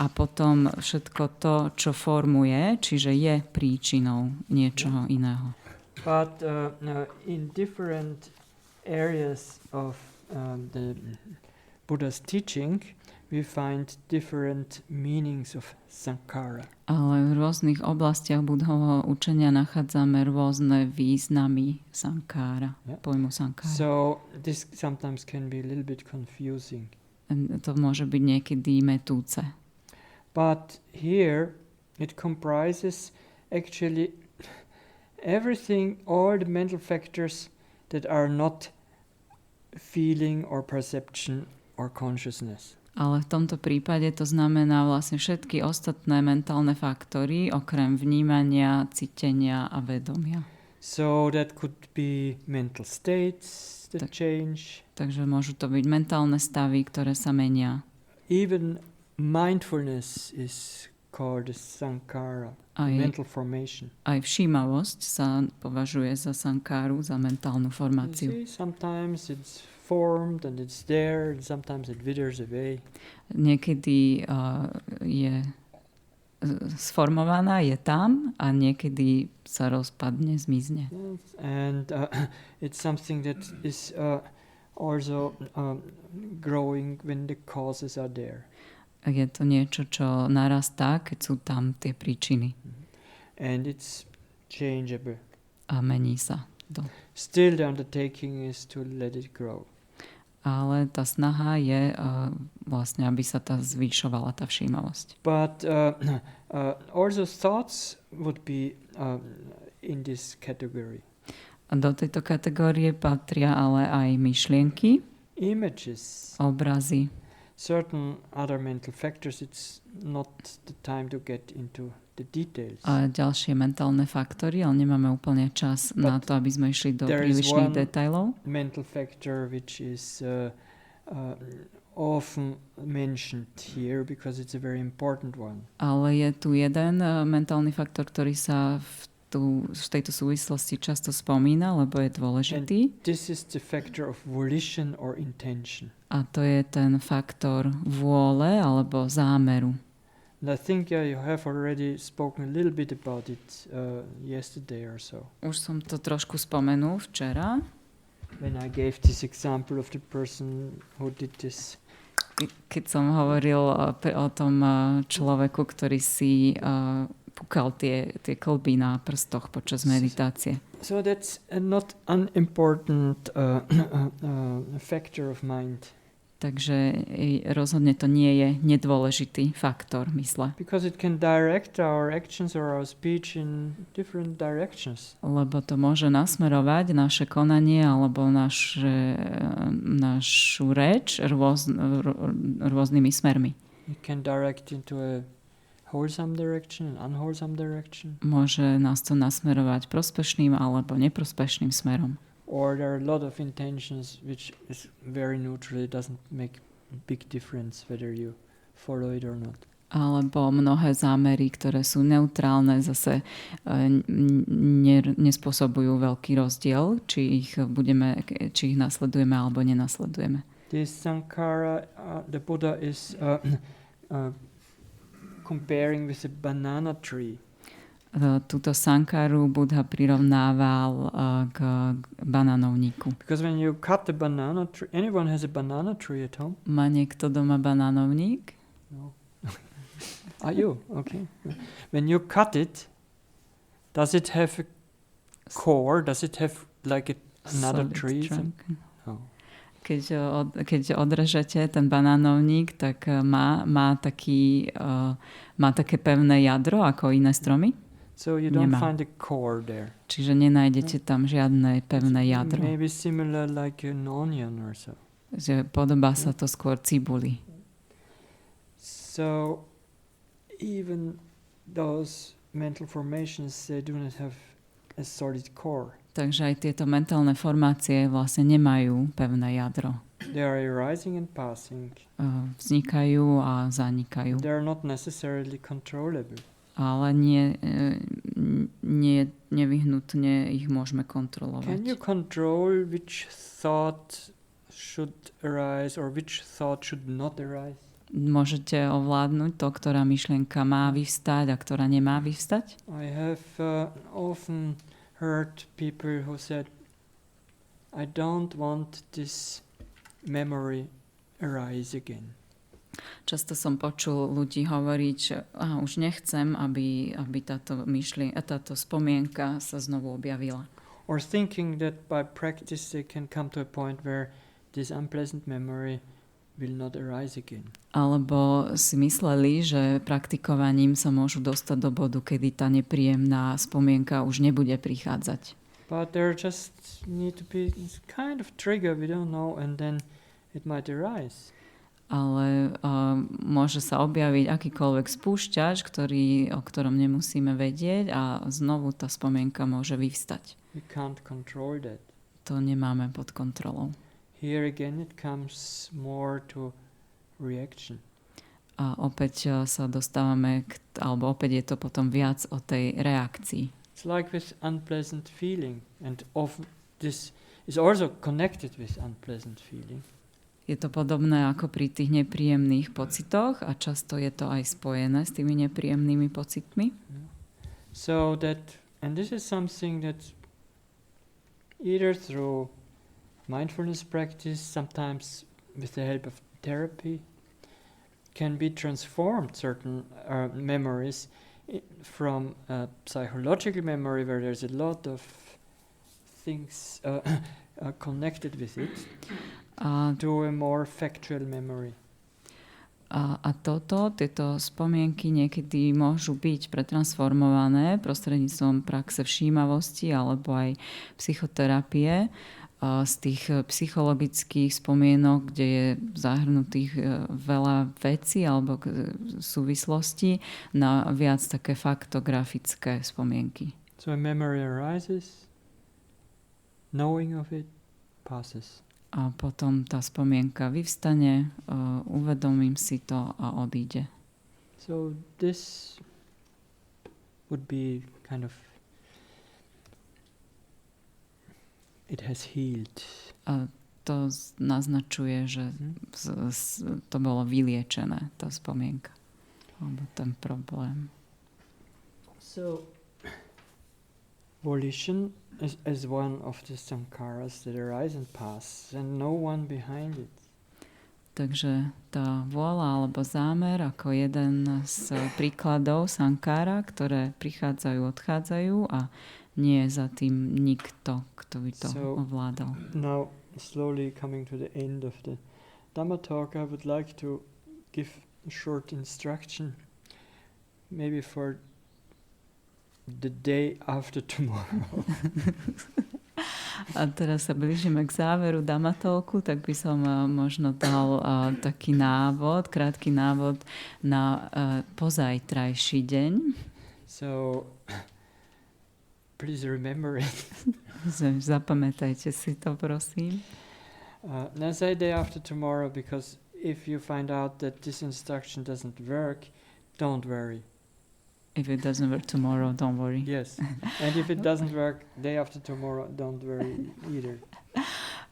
S2: a potom všetko to, čo formuje, čiže je príčinou niečoho iného.
S1: But in different areas of the Buddha's teaching, we find different meanings of sankhara.
S2: Ale v rôznych oblastiach Budhovho učenia nachádzame rôzne významy sankára, pojmu sankára.
S1: So this sometimes can be a little bit confusing.
S2: To môže byť niekedy metúce.
S1: But here it comprises actually everything, all the mental factors that are not feeling or perception or consciousness.
S2: Ale v tomto prípade to znamená vlastne všetky ostatné mentálne faktory, okrem vnímania, cítenia a vedomia.
S1: So that could be mental states that change.
S2: Takže môžu to byť mentálne stavy, ktoré sa menia.
S1: Even mindfulness is called a sankhara, mental formation.
S2: Aj všímavosť sa považuje za sankáru, za mentálnu formáciu.
S1: You see, sometimes it's formed and it's there, and sometimes it withers away.
S2: Niekedy je sformovaná, je tam a niekedy sa rozpadne, zmizne.
S1: Yes, and it's something that is also growing when the causes are there.
S2: Je to niečo, čo narastá, keď sú tam tie príčiny.
S1: And it's changeable.
S2: A mení sa to.
S1: Still the undertaking is to let it grow.
S2: Ale tá snaha je vlastne, aby sa tá zvýšovala tá všímavosť.
S1: But also thoughts would be in this category.
S2: A do tejto kategórie patria ale aj myšlienky,
S1: Images,
S2: obrazy,
S1: certain other mental factors. It's not the time to get into the details.
S2: a ďalšie mentálne faktory, ale nemáme úplne čas na to, aby sme išli do prílišných detailov.
S1: Mental factor which is often mentioned here because it's a very important one.
S2: Ale je tu jeden mentálny faktor, ktorý sa v tejto súvislosti často spomína, lebo je dôležitý.
S1: And this is the factor of volition or intention.
S2: A to je ten faktor vôle alebo zámeru.
S1: And I think you have already spoken a little bit about it yesterday or so.
S2: Už som to trošku spomenul včera.
S1: When I gave this example of the person who did this.
S2: Keď som hovoril o tom človeku, ktorý si púkal tie kĺby na prstoch počas meditácie.
S1: So that's a not unimportant factor of mind.
S2: Takže rozhodne to nie je nedôležitý faktor mysle.
S1: Because it can direct our actions or our speech in different directions.
S2: Lebo to môže nasmerovať naše konanie alebo našu reč rôznymi smermi.
S1: It can direct into a wholesome direction, an unwholesome direction.
S2: Môže nás to nasmerovať prospešným alebo neprospešným smerom.
S1: Or there are a lot of intentions which is very neutral. It doesn't make a big difference whether you follow it or not.
S2: Alebo mnohé zámery, ktoré sú neutrálne, zase nespôsobujú veľký rozdiel, či ich nasledujeme alebo nenasledujeme.
S1: This sankhara, the Buddha is comparing with a banana tree.
S2: Túto sankáru Buddha prirovnával k banánovníku.
S1: Because when you cut the banana tree, anyone has a banana tree at home?
S2: Má niekto doma banánovník?
S1: No. Are you? Okay. When you cut it, does it have a core? Does it have like another tree? No.
S2: Keď odrežete ten banánovník, tak má také pevné jadro ako iné stromy?
S1: So you don't find a core there.
S2: Čiže nenájdete tam žiadne pevné jadro.
S1: Maybe similar like an onion or so.
S2: Že podobá sa to skôr cibuli.
S1: So even those mental formations, they do not have a solid core.
S2: Takže aj tieto mentálne formácie vlastne nemajú pevné jadro.
S1: They are arising and passing.
S2: Vznikajú a zanikajú.
S1: They are not necessarily controllable.
S2: Ale nevyhnutne ich môžeme kontrolovať.
S1: Can you control which thought should arise or which thought should not arise?
S2: Môžete ovládnuť to, ktorá myšlienka má vyvstať a ktorá nemá vyvstať?
S1: I have often heard people who said, I don't want this memory arise again.
S2: Často som počul ľudí hovoriť, že už nechcem, aby táto spomienka sa znovu objavila.
S1: Or thinking that by practice they can come to a point where this unpleasant memory will not arise again.
S2: Alebo si mysleli, že praktikovaním sa môžu dostať do bodu, kedy tá nepríjemná spomienka už nebude prichádzať.
S1: But there just need to be this kind of trigger, we don't know, and then it might arise.
S2: Ale môže sa objaviť akýkoľvek spúšťač, o ktorom nemusíme vedieť a znovu tá spomienka môže vyvstať.
S1: We can't control that.
S2: To nemáme pod kontrolou.
S1: Here again it comes more to reaction.
S2: A opäť sa dostávame, alebo opäť je to potom viac o tej reakcii.
S1: It's like with unpleasant feeling, and often this is also connected with unpleasant feeling.
S2: Je to podobné ako pri tých nepríjemných pocitoch a často je to aj spojené s tými nepríjemnými pocitmi.
S1: So that, and this is something that either through mindfulness practice, sometimes with the help of therapy, can be transformed certain memories from a psychological memory where there's a lot of things connected with it, to a more factual memory.
S2: A tieto spomienky niekedy môžu byť pretransformované prostredníctvom praxe všímavosti alebo aj psychoterapie z tých psychologických spomienok, kde je zahrnutých veľa vecí alebo súvislostí na viac také faktografické spomienky.
S1: So a memory arises, knowing of it passes.
S2: A potom tá spomienka vyvstane, uvedomím si to a odíde.
S1: So this would be kind of, it has healed.
S2: A to naznačuje, že to bolo vyliečené, tá spomienka. Alebo ten problém.
S1: So volition is one of the sankharas that arise and pass, and no one behind it.
S2: Takže tá vôľa alebo zámer ako jeden z príkladov sankára, ktoré prichádzajú, odchádzajú a nie je za tým nikto, kto by to ovládal.
S1: Now, slowly coming to the end of the dhammatalku, I would like to give a short instruction, maybe for the day after tomorrow.
S2: A teraz sa blížime k záveru dhammatalku, tak by som možno dal taký návod, krátky návod na pozajtrajší deň.
S1: So, please remember it.
S2: Zapamätajte si to, prosím.
S1: Let's say day after tomorrow, because if you find out that this instruction doesn't work, don't worry.
S2: If it doesn't work tomorrow, don't worry.
S1: Yes. And if it doesn't work day after tomorrow, don't worry either.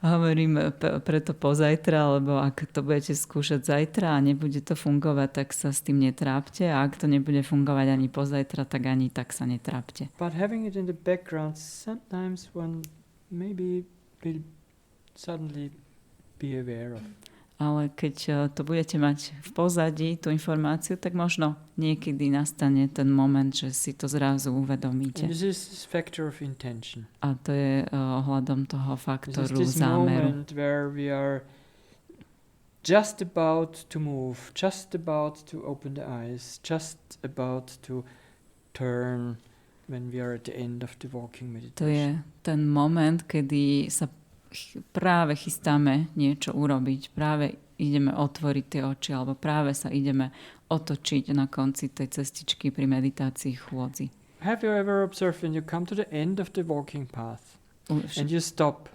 S2: Hovorím preto pozajtra, lebo ak to budete skúšať zajtra a nebude to fungovať, tak sa s tým netrápte. A ak to nebude fungovať ani pozajtra, tak ani tak sa netrápte.
S1: But having it in the background, sometimes one maybe will suddenly be aware of.
S2: Ale keď to budete mať v pozadí, tú informáciu, tak možno niekedy nastane ten moment, že si to zrazu uvedomíte.
S1: And this is this factor of intention.
S2: A to je ohľadom toho faktoru
S1: this is this
S2: zámeru.
S1: moment where we are just about to move, just about to open the eyes, just about to turn when we are at the end of the walking meditation.
S2: To je ten moment, kedy sa práve chystáme niečo urobiť, práve ideme otvoriť tie oči, alebo práve sa ideme otočiť na konci tej cestičky pri meditácii chôdzi.
S1: Have you ever observed when you come to the end of the walking path and you stop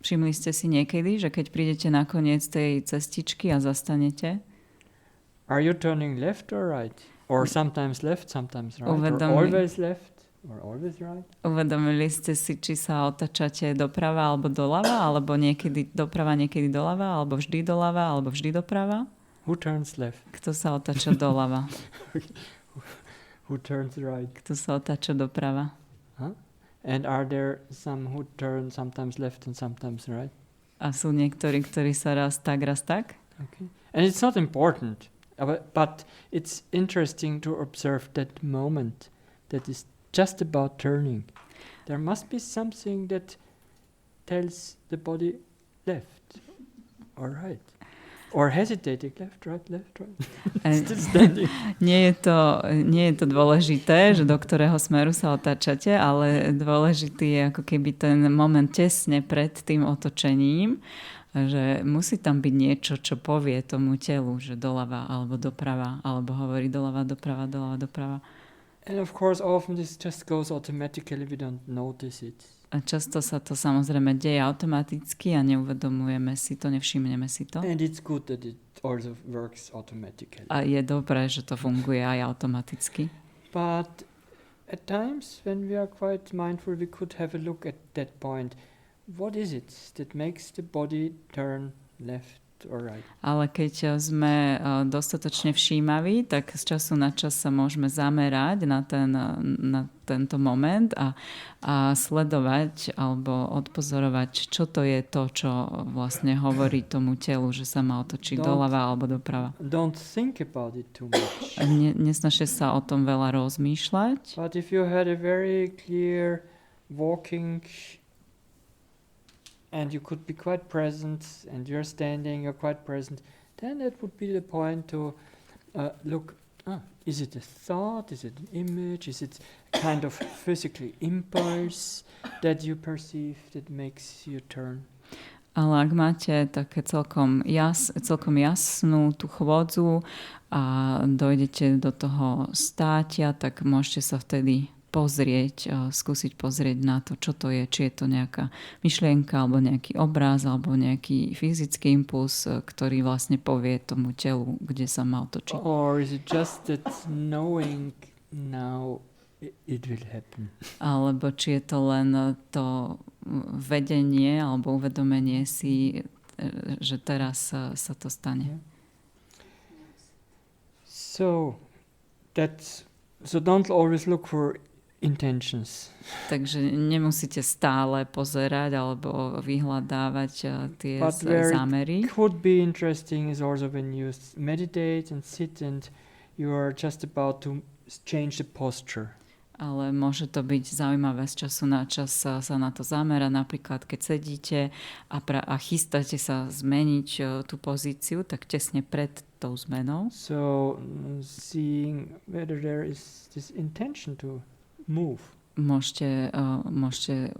S2: Všimli ste si niekedy, že keď prídete na koniec tej cestičky a zastanete?
S1: Are you turning left or right? Or sometimes left, sometimes right? Or always left? Or always right?
S2: Uvedomili ste si, či sa otáčate doprava alebo doľava, alebo niekedy doprava, niekedy doľava, alebo vždy doľava, alebo vždy doprava?
S1: Who turns left?
S2: Kto sa otáča doľava?
S1: Who turns right?
S2: Kto sa otáča doprava?
S1: Huh? And are there some who turn sometimes left and sometimes right?
S2: A sú niektorí, ktorí sa raz tak.
S1: Okay. And it's not important, but it's interesting to observe that moment that is just about turning. There must be something that tells the body left or right. Or hesitating, left, right. Still standing.
S2: Nie je to dôležité, že do ktorého smeru sa otáčate, ale dôležitý je ako keby ten moment tesne pred tým otočením, že musí tam byť niečo, čo povie tomu telu, že doľava alebo doprava, alebo hovorí doľava, doprava.
S1: And of course often this just goes automatically, we don't notice it.
S2: A často sa to samozrejme deje automaticky a neuvedomujeme si to, nevšimneme si to.
S1: And it's good that it also works automatically.
S2: A je dobré, že to funguje aj automaticky.
S1: But at times when we are quite mindful, we could have a look at that point. What is it that makes the body turn left or right?
S2: Ale keď sme dostatočne všímaví, tak z času na čas sa môžeme zamerať na tento moment a sledovať alebo odpozorovať, čo to je to, čo vlastne hovorí tomu telu, že sa má otočiť doľava alebo doprava.
S1: Don't think about it too much.
S2: Nesnažte sa o tom veľa rozmýšľať.
S1: But if you had a very clear walking and you could be quite present, and you're standing, you're quite present, then that would be the point to look, is it a thought, is it an image, is it a kind of physical impulse that you perceive that makes you turn?
S2: Ale ak máte také celkom jasnú tú chôdzu a dojdete do toho státia, tak môžete sa vtedy skúsiť pozrieť na to, čo to je, či je to nejaká myšlienka, alebo nejaký obraz, alebo nejaký fyzický impuls, ktorý vlastne povie tomu telu, kde sa má otočiť.
S1: Or is it just that knowing now it will happen?
S2: Alebo či je to len to vedenie, alebo uvedomenie si, že teraz sa to stane.
S1: So don't always look for intentions.
S2: Takže nemusíte stále pozerať alebo vyhľadávať tie zámery.
S1: What could be interesting is also when you meditate and sit and you are just about to change the posture.
S2: Ale môže to byť zaujímavé z času na čas sa na to zamerať. Napríklad, keď sedíte a chystáte sa zmeniť tú pozíciu, tak tesne pred tou zmenou.
S1: So, seeing whether there is this intention to move.
S2: Môžete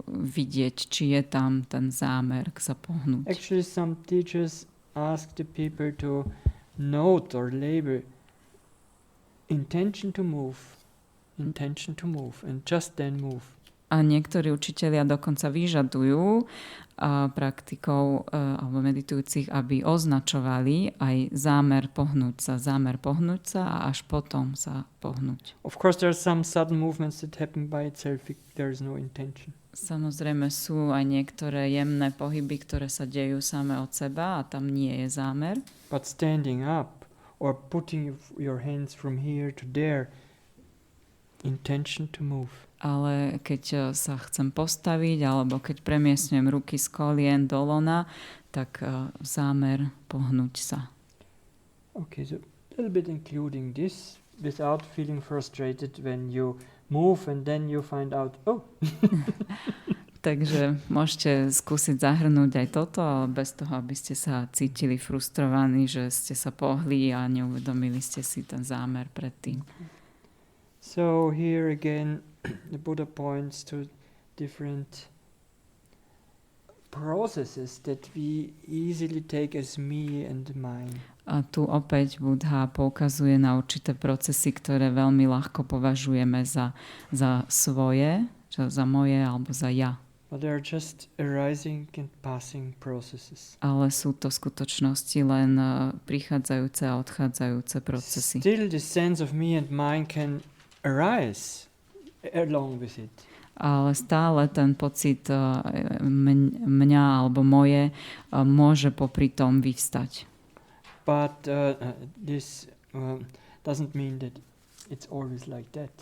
S2: vidieť, či je tam ten zámer sa pohnúť.
S1: Actually, some teachers ask the people to note or label intention to move, and just then move.
S2: A niektorí učitelia dokonca vyžadujú praktikov alebo meditujúcich, aby označovali aj zámer pohnúť sa a až potom sa pohnúť.
S1: Of course, there are some sudden movements that happen by itself if there is no intention.
S2: Samozrejme sú aj niektoré jemné pohyby, ktoré sa dejú same od seba a tam nie je zámer.
S1: But standing up or putting your hands from here to there, intention to move.
S2: Ale keď sa chcem postaviť, alebo keď premiestňujem ruky z kolien do lona, tak zámer pohnúť sa.
S1: Okay, so a little bit including this without feeling frustrated when you move and then you find out,
S2: Takže môžete skúsiť zahrnúť aj toto, ale bez toho, aby ste sa cítili frustrovaní, že ste sa pohli a neuvedomili ste si ten zámer predtým.
S1: So here again, the Buddha points to different processes that we easily take as me and mine.
S2: A tu opäť Buddha poukazuje na určité procesy, ktoré veľmi ľahko považujeme za svoje, za moje alebo za ja.
S1: But they are just arising and passing processes.
S2: Ale sú to v skutočnosti len prichádzajúce a odchádzajúce procesy.
S1: Still the sense of me and mine can arise along with it.
S2: Ale stále ten pocit mňa alebo moje môže popri tom vyvstať.
S1: But this doesn't mean that it's always like that.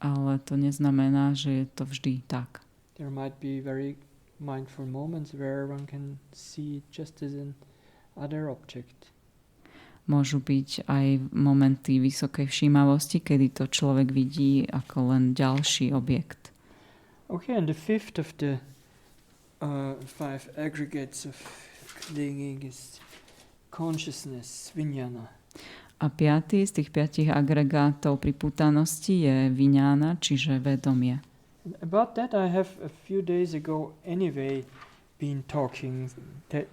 S2: Ale to neznamená, že je to vždy tak.
S1: There might be very mindful moments where one can see it just as an other object.
S2: Môžu byť aj momenty vysokej všímavosti, kedy to človek vidí ako len ďalší objekt.
S1: Okay, and the fifth of the 5 aggregates of clinging is consciousness, vijnana.
S2: A piatý z tých 5 agregátov pripútanosti je vijnana, čiže vedomie.
S1: About that I have a few days ago anyway been talking,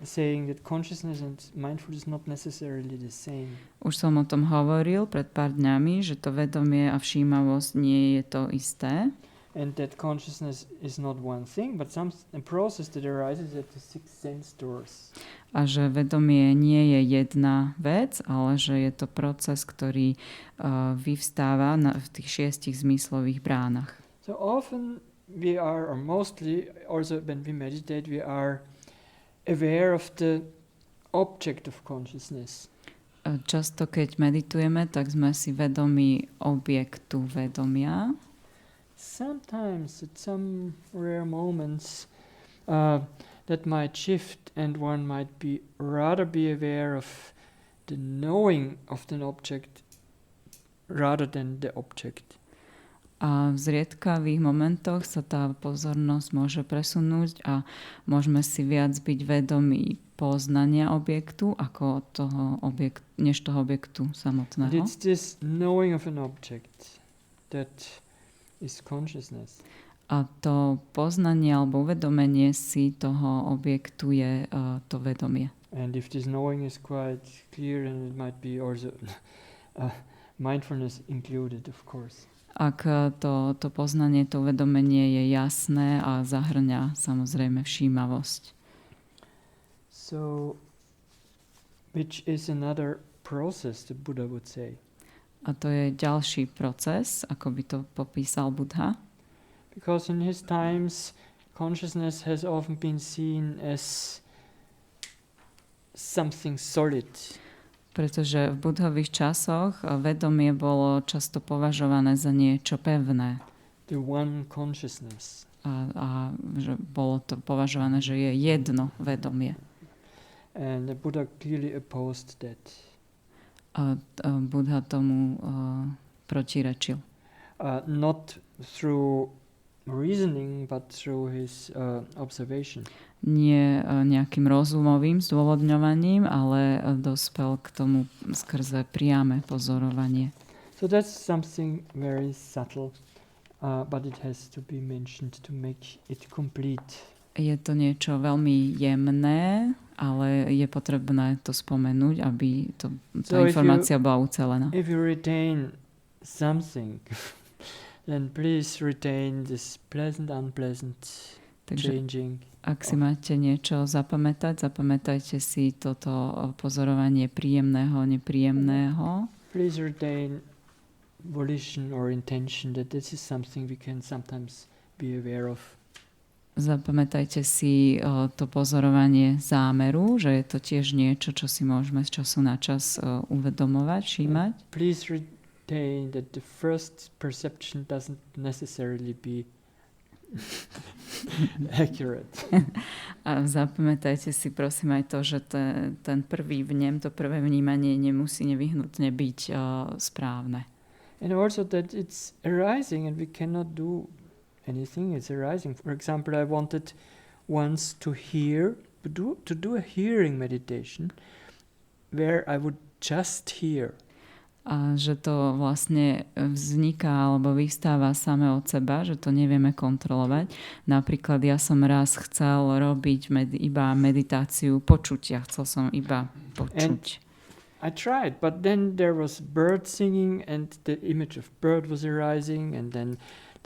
S1: saying that consciousness and mindfulness is not necessarily the same.
S2: Už som o tom hovoril pred pár dňami, že to vedomie a všímavosť nie je to isté.
S1: And that consciousness is not one thing, but a process that arises at the 6 sense doors.
S2: A že vedomie nie je jedna vec, ale že je to proces, ktorý vyvstáva v tých 6 zmyslových bránach.
S1: So often we are, or mostly also when we meditate, we are aware of the object of consciousness.
S2: Často keď meditujeme, tak sme si vedomí objektu vedomia.
S1: Sometimes at some rare moments that might shift and one might rather be aware of the knowing of an object rather than the object.
S2: A v zriedkavých momentoch sa tá pozornosť môže presunúť a môžeme si viac byť vedomí poznania objektu ako než toho objektu samotného.
S1: And it's this knowing of an object that is consciousness.
S2: A to poznanie alebo uvedomenie si toho objektu je to vedomie.
S1: And if this knowing is quite clear, then it might be also mindfulness included, of course.
S2: Ak to poznanie, to uvedomenie je jasné a zahrňa samozrejme všímavosť.
S1: So, which is another process, the Buddha would say.
S2: A to je ďalší proces, ako by to popísal Buddha.
S1: Because in his times, consciousness has often been seen as something solid.
S2: Pretože v Buddhových časoch vedomie bolo často považované za niečo pevné.
S1: The one consciousness.
S2: A že bolo to považované, že je jedno vedomie.
S1: And the Buddha clearly opposed that.
S2: A Buddha tomu protirečil.
S1: Not through reasoning, but through his observation.
S2: Nie nejakým rozumovým zdôvodňovaním, ale dospel k tomu skrze priame pozorovanie.
S1: So that's something very subtle, but it has to be mentioned to make it complete.
S2: Je to niečo veľmi jemné, ale je potrebné to spomenúť, aby tá informácia bola ucelená.
S1: If you retain something, then please retain this pleasant, unpleasant, changing.
S2: Ak si máte niečo zapamätajte si toto pozorovanie príjemného, nepríjemného.
S1: Please retain volition or intention that this is something we can sometimes be aware of.
S2: Zapamätajte si to pozorovanie zámeru, že je to tiež niečo, čo si môžeme z času na čas uvedomovať, všímať.
S1: Please retain that the first perception doesn't necessarily be accurate.
S2: A zapamätajte si prosím aj to, že ten prvý vnem, to prvé vnímanie nemusí nevyhnutne byť správne.
S1: And also that it's arising and we cannot do anything, it's arising. For example, I wanted once to hear, to do a hearing meditation where I would just hear.
S2: A že to vlastne vzniká alebo vystáva samé od seba, že to nevieme kontrolovať. Napríklad ja som raz chcel robiť iba meditáciu počutia. Chcel som iba počuť.
S1: I tried, but then there was bird singing and the image of bird was arising and then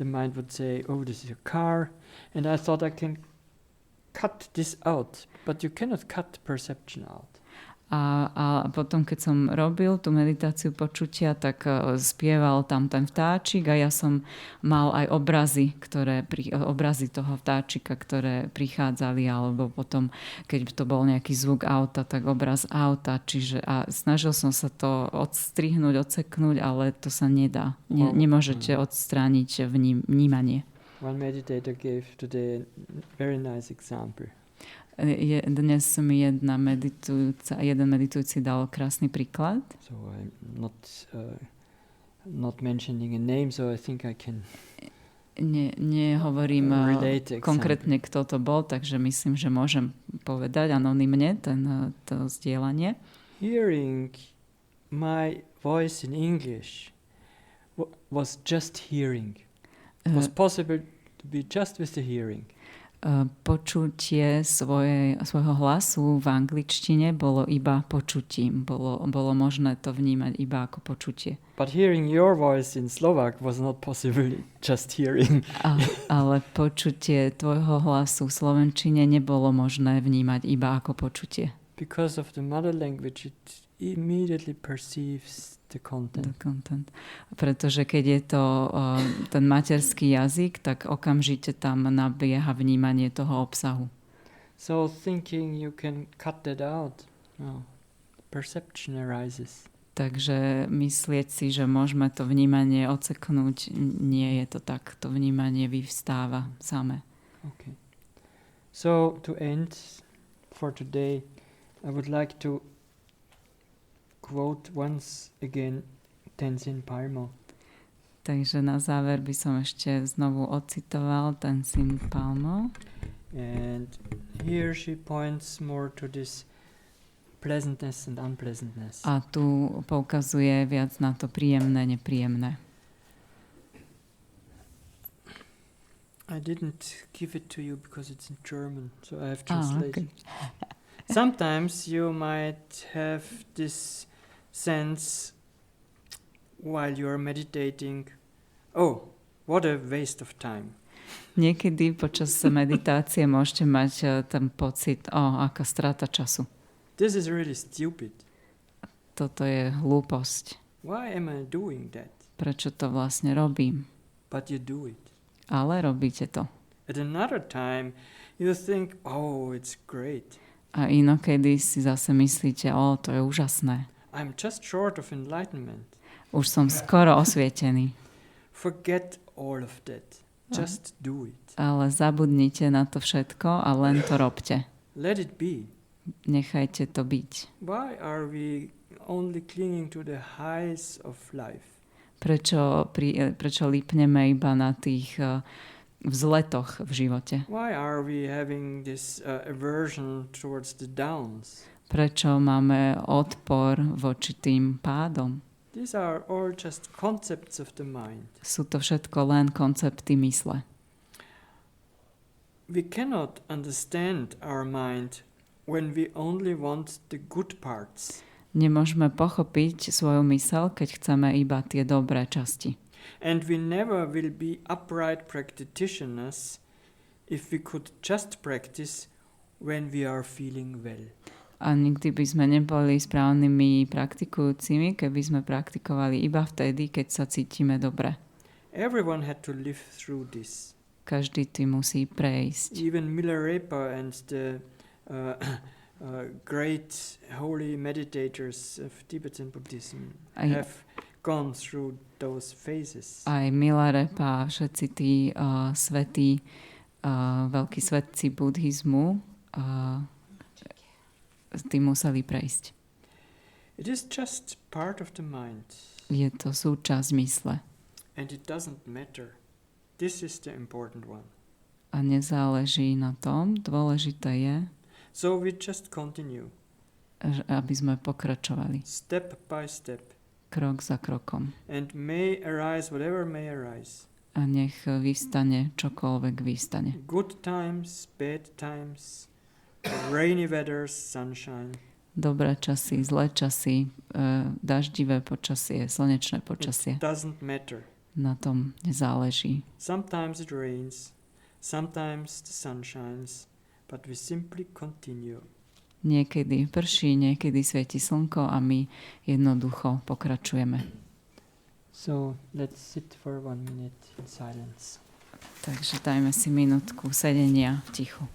S1: the mind would say, oh, this is a car, and I thought I can cut this out, but you cannot cut perception out.
S2: A potom, keď som robil tú meditáciu počutia, tak spieval tam ten vtáčik a ja som mal aj obrazy toho vtáčika, ktoré prichádzali, alebo potom, keď to bol nejaký zvuk auta, tak obraz auta. A snažil som sa to odstrihnúť, odseknúť, ale to sa nedá. Nemôžete odstrániť vnímanie.
S1: One meditator gave today a very nice example.
S2: Dnes mi jeden meditujúci dal krásny príklad.
S1: So I'm not mentioning a name, so I think I can
S2: nehovorím konkrétne, kto to bol, takže myslím, že môžem povedať anonymne to zdieľanie.
S1: Hearing my voice in English was just hearing. It was possible to be just with the hearing.
S2: Počutie svojho hlasu v angličtine bolo iba počutím. Bolo možné to vnímať iba ako počutie.
S1: But hearing your voice in Slovak was not possible just hearing.
S2: Ale počutie tvojho hlasu v slovenčine nebolo možné vnímať iba ako počutie.
S1: Because of the mother language, it immediately perceives the content.
S2: Pretože keď je to ten materský jazyk, tak okamžite tam nabieha vnímanie toho obsahu.
S1: So thinking you can cut that out, perception arises.
S2: Takže myslieť si, že môžeme to vnímanie odseknúť, nie je to tak. To vnímanie vyvstáva samé.
S1: Okay. So to end for today, I would like to quote once again Tenzin Palmo.
S2: Takže na záver by som ešte znovu ocitoval Tenzin Palmo.
S1: And here she points more to this pleasantness and unpleasantness.
S2: A tu poukazuje viac na to príjemné, nepríjemné.
S1: I didn't give it to you because it's in German, so I have translated. Okay. Sometimes you might have this sense while you are meditating, oh, what a waste of time.
S2: Niekedy počas meditácie môžete mať ten pocit, aká strata času.
S1: This is really stupid.
S2: Toto je hlúposť.
S1: Why am I doing that?
S2: Prečo to vlastne robím?
S1: But you do it.
S2: Ale robíte to.
S1: At another time you think, oh, it's great.
S2: A inokedy si zase myslíte, to je úžasné.
S1: I'm just short of enlightenment.
S2: Už som skoro osvietený.
S1: Forget all of that. Just do it.
S2: Ale zabudnite na to všetko a len to robte.
S1: Let it be.
S2: Nechajte to byť.
S1: Why are we only clinging to the highs of life?
S2: Prečo lípneme iba na tých vzletoch v živote?
S1: Why are we having this aversion towards the downs?
S2: Prečo máme odpor voči tým pádom?
S1: These are all just concepts of the mind.
S2: Sú to všetko len koncepty mysle.
S1: We cannot understand our mind when we only want the good parts.
S2: Nemôžeme pochopiť svoju myseľ, keď chceme iba tie dobré časti.
S1: And we never will be upright practitioners if we could just practice when we are feeling well.
S2: A nikdy by sme neboli správnymi praktikujúcimi, keby sme praktikovali iba vtedy, keď sa cítime dobre.
S1: Everyone had to live through this.
S2: Každý tým musí prejsť.
S1: Even Milarepa and the great holy meditators of Tibetan Buddhism have gone through those phases.
S2: Aj Milarepa, všetci tí svätí, veľkí svätci buddhizmu, tým museli prejsť.
S1: It is just part of the mind.
S2: Je to súčasť mysle.
S1: And it doesn't matter. This is the important one.
S2: A nezáleží na tom, dôležité je,
S1: so we just continue.
S2: Aby sme pokračovali.
S1: Step by step.
S2: Krok za krokom.
S1: And may arise whatever may arise.
S2: A nech vyvstane čokoľvek vyvstane.
S1: Good times, bad times, rainy weather, sunshine.
S2: Dobré časy, zlé časy, daždivé počasie, slnečné počasie.
S1: It doesn't matter.
S2: na tom nezáleží.
S1: Sometimes it rains, sometimes the sun shines, but we simply continue.
S2: Niekedy prší, niekedy svieti slnko a my jednoducho pokračujeme.
S1: So let's sit for 1 minute in silence.
S2: Takže dajme si minútku sedenia v tichu.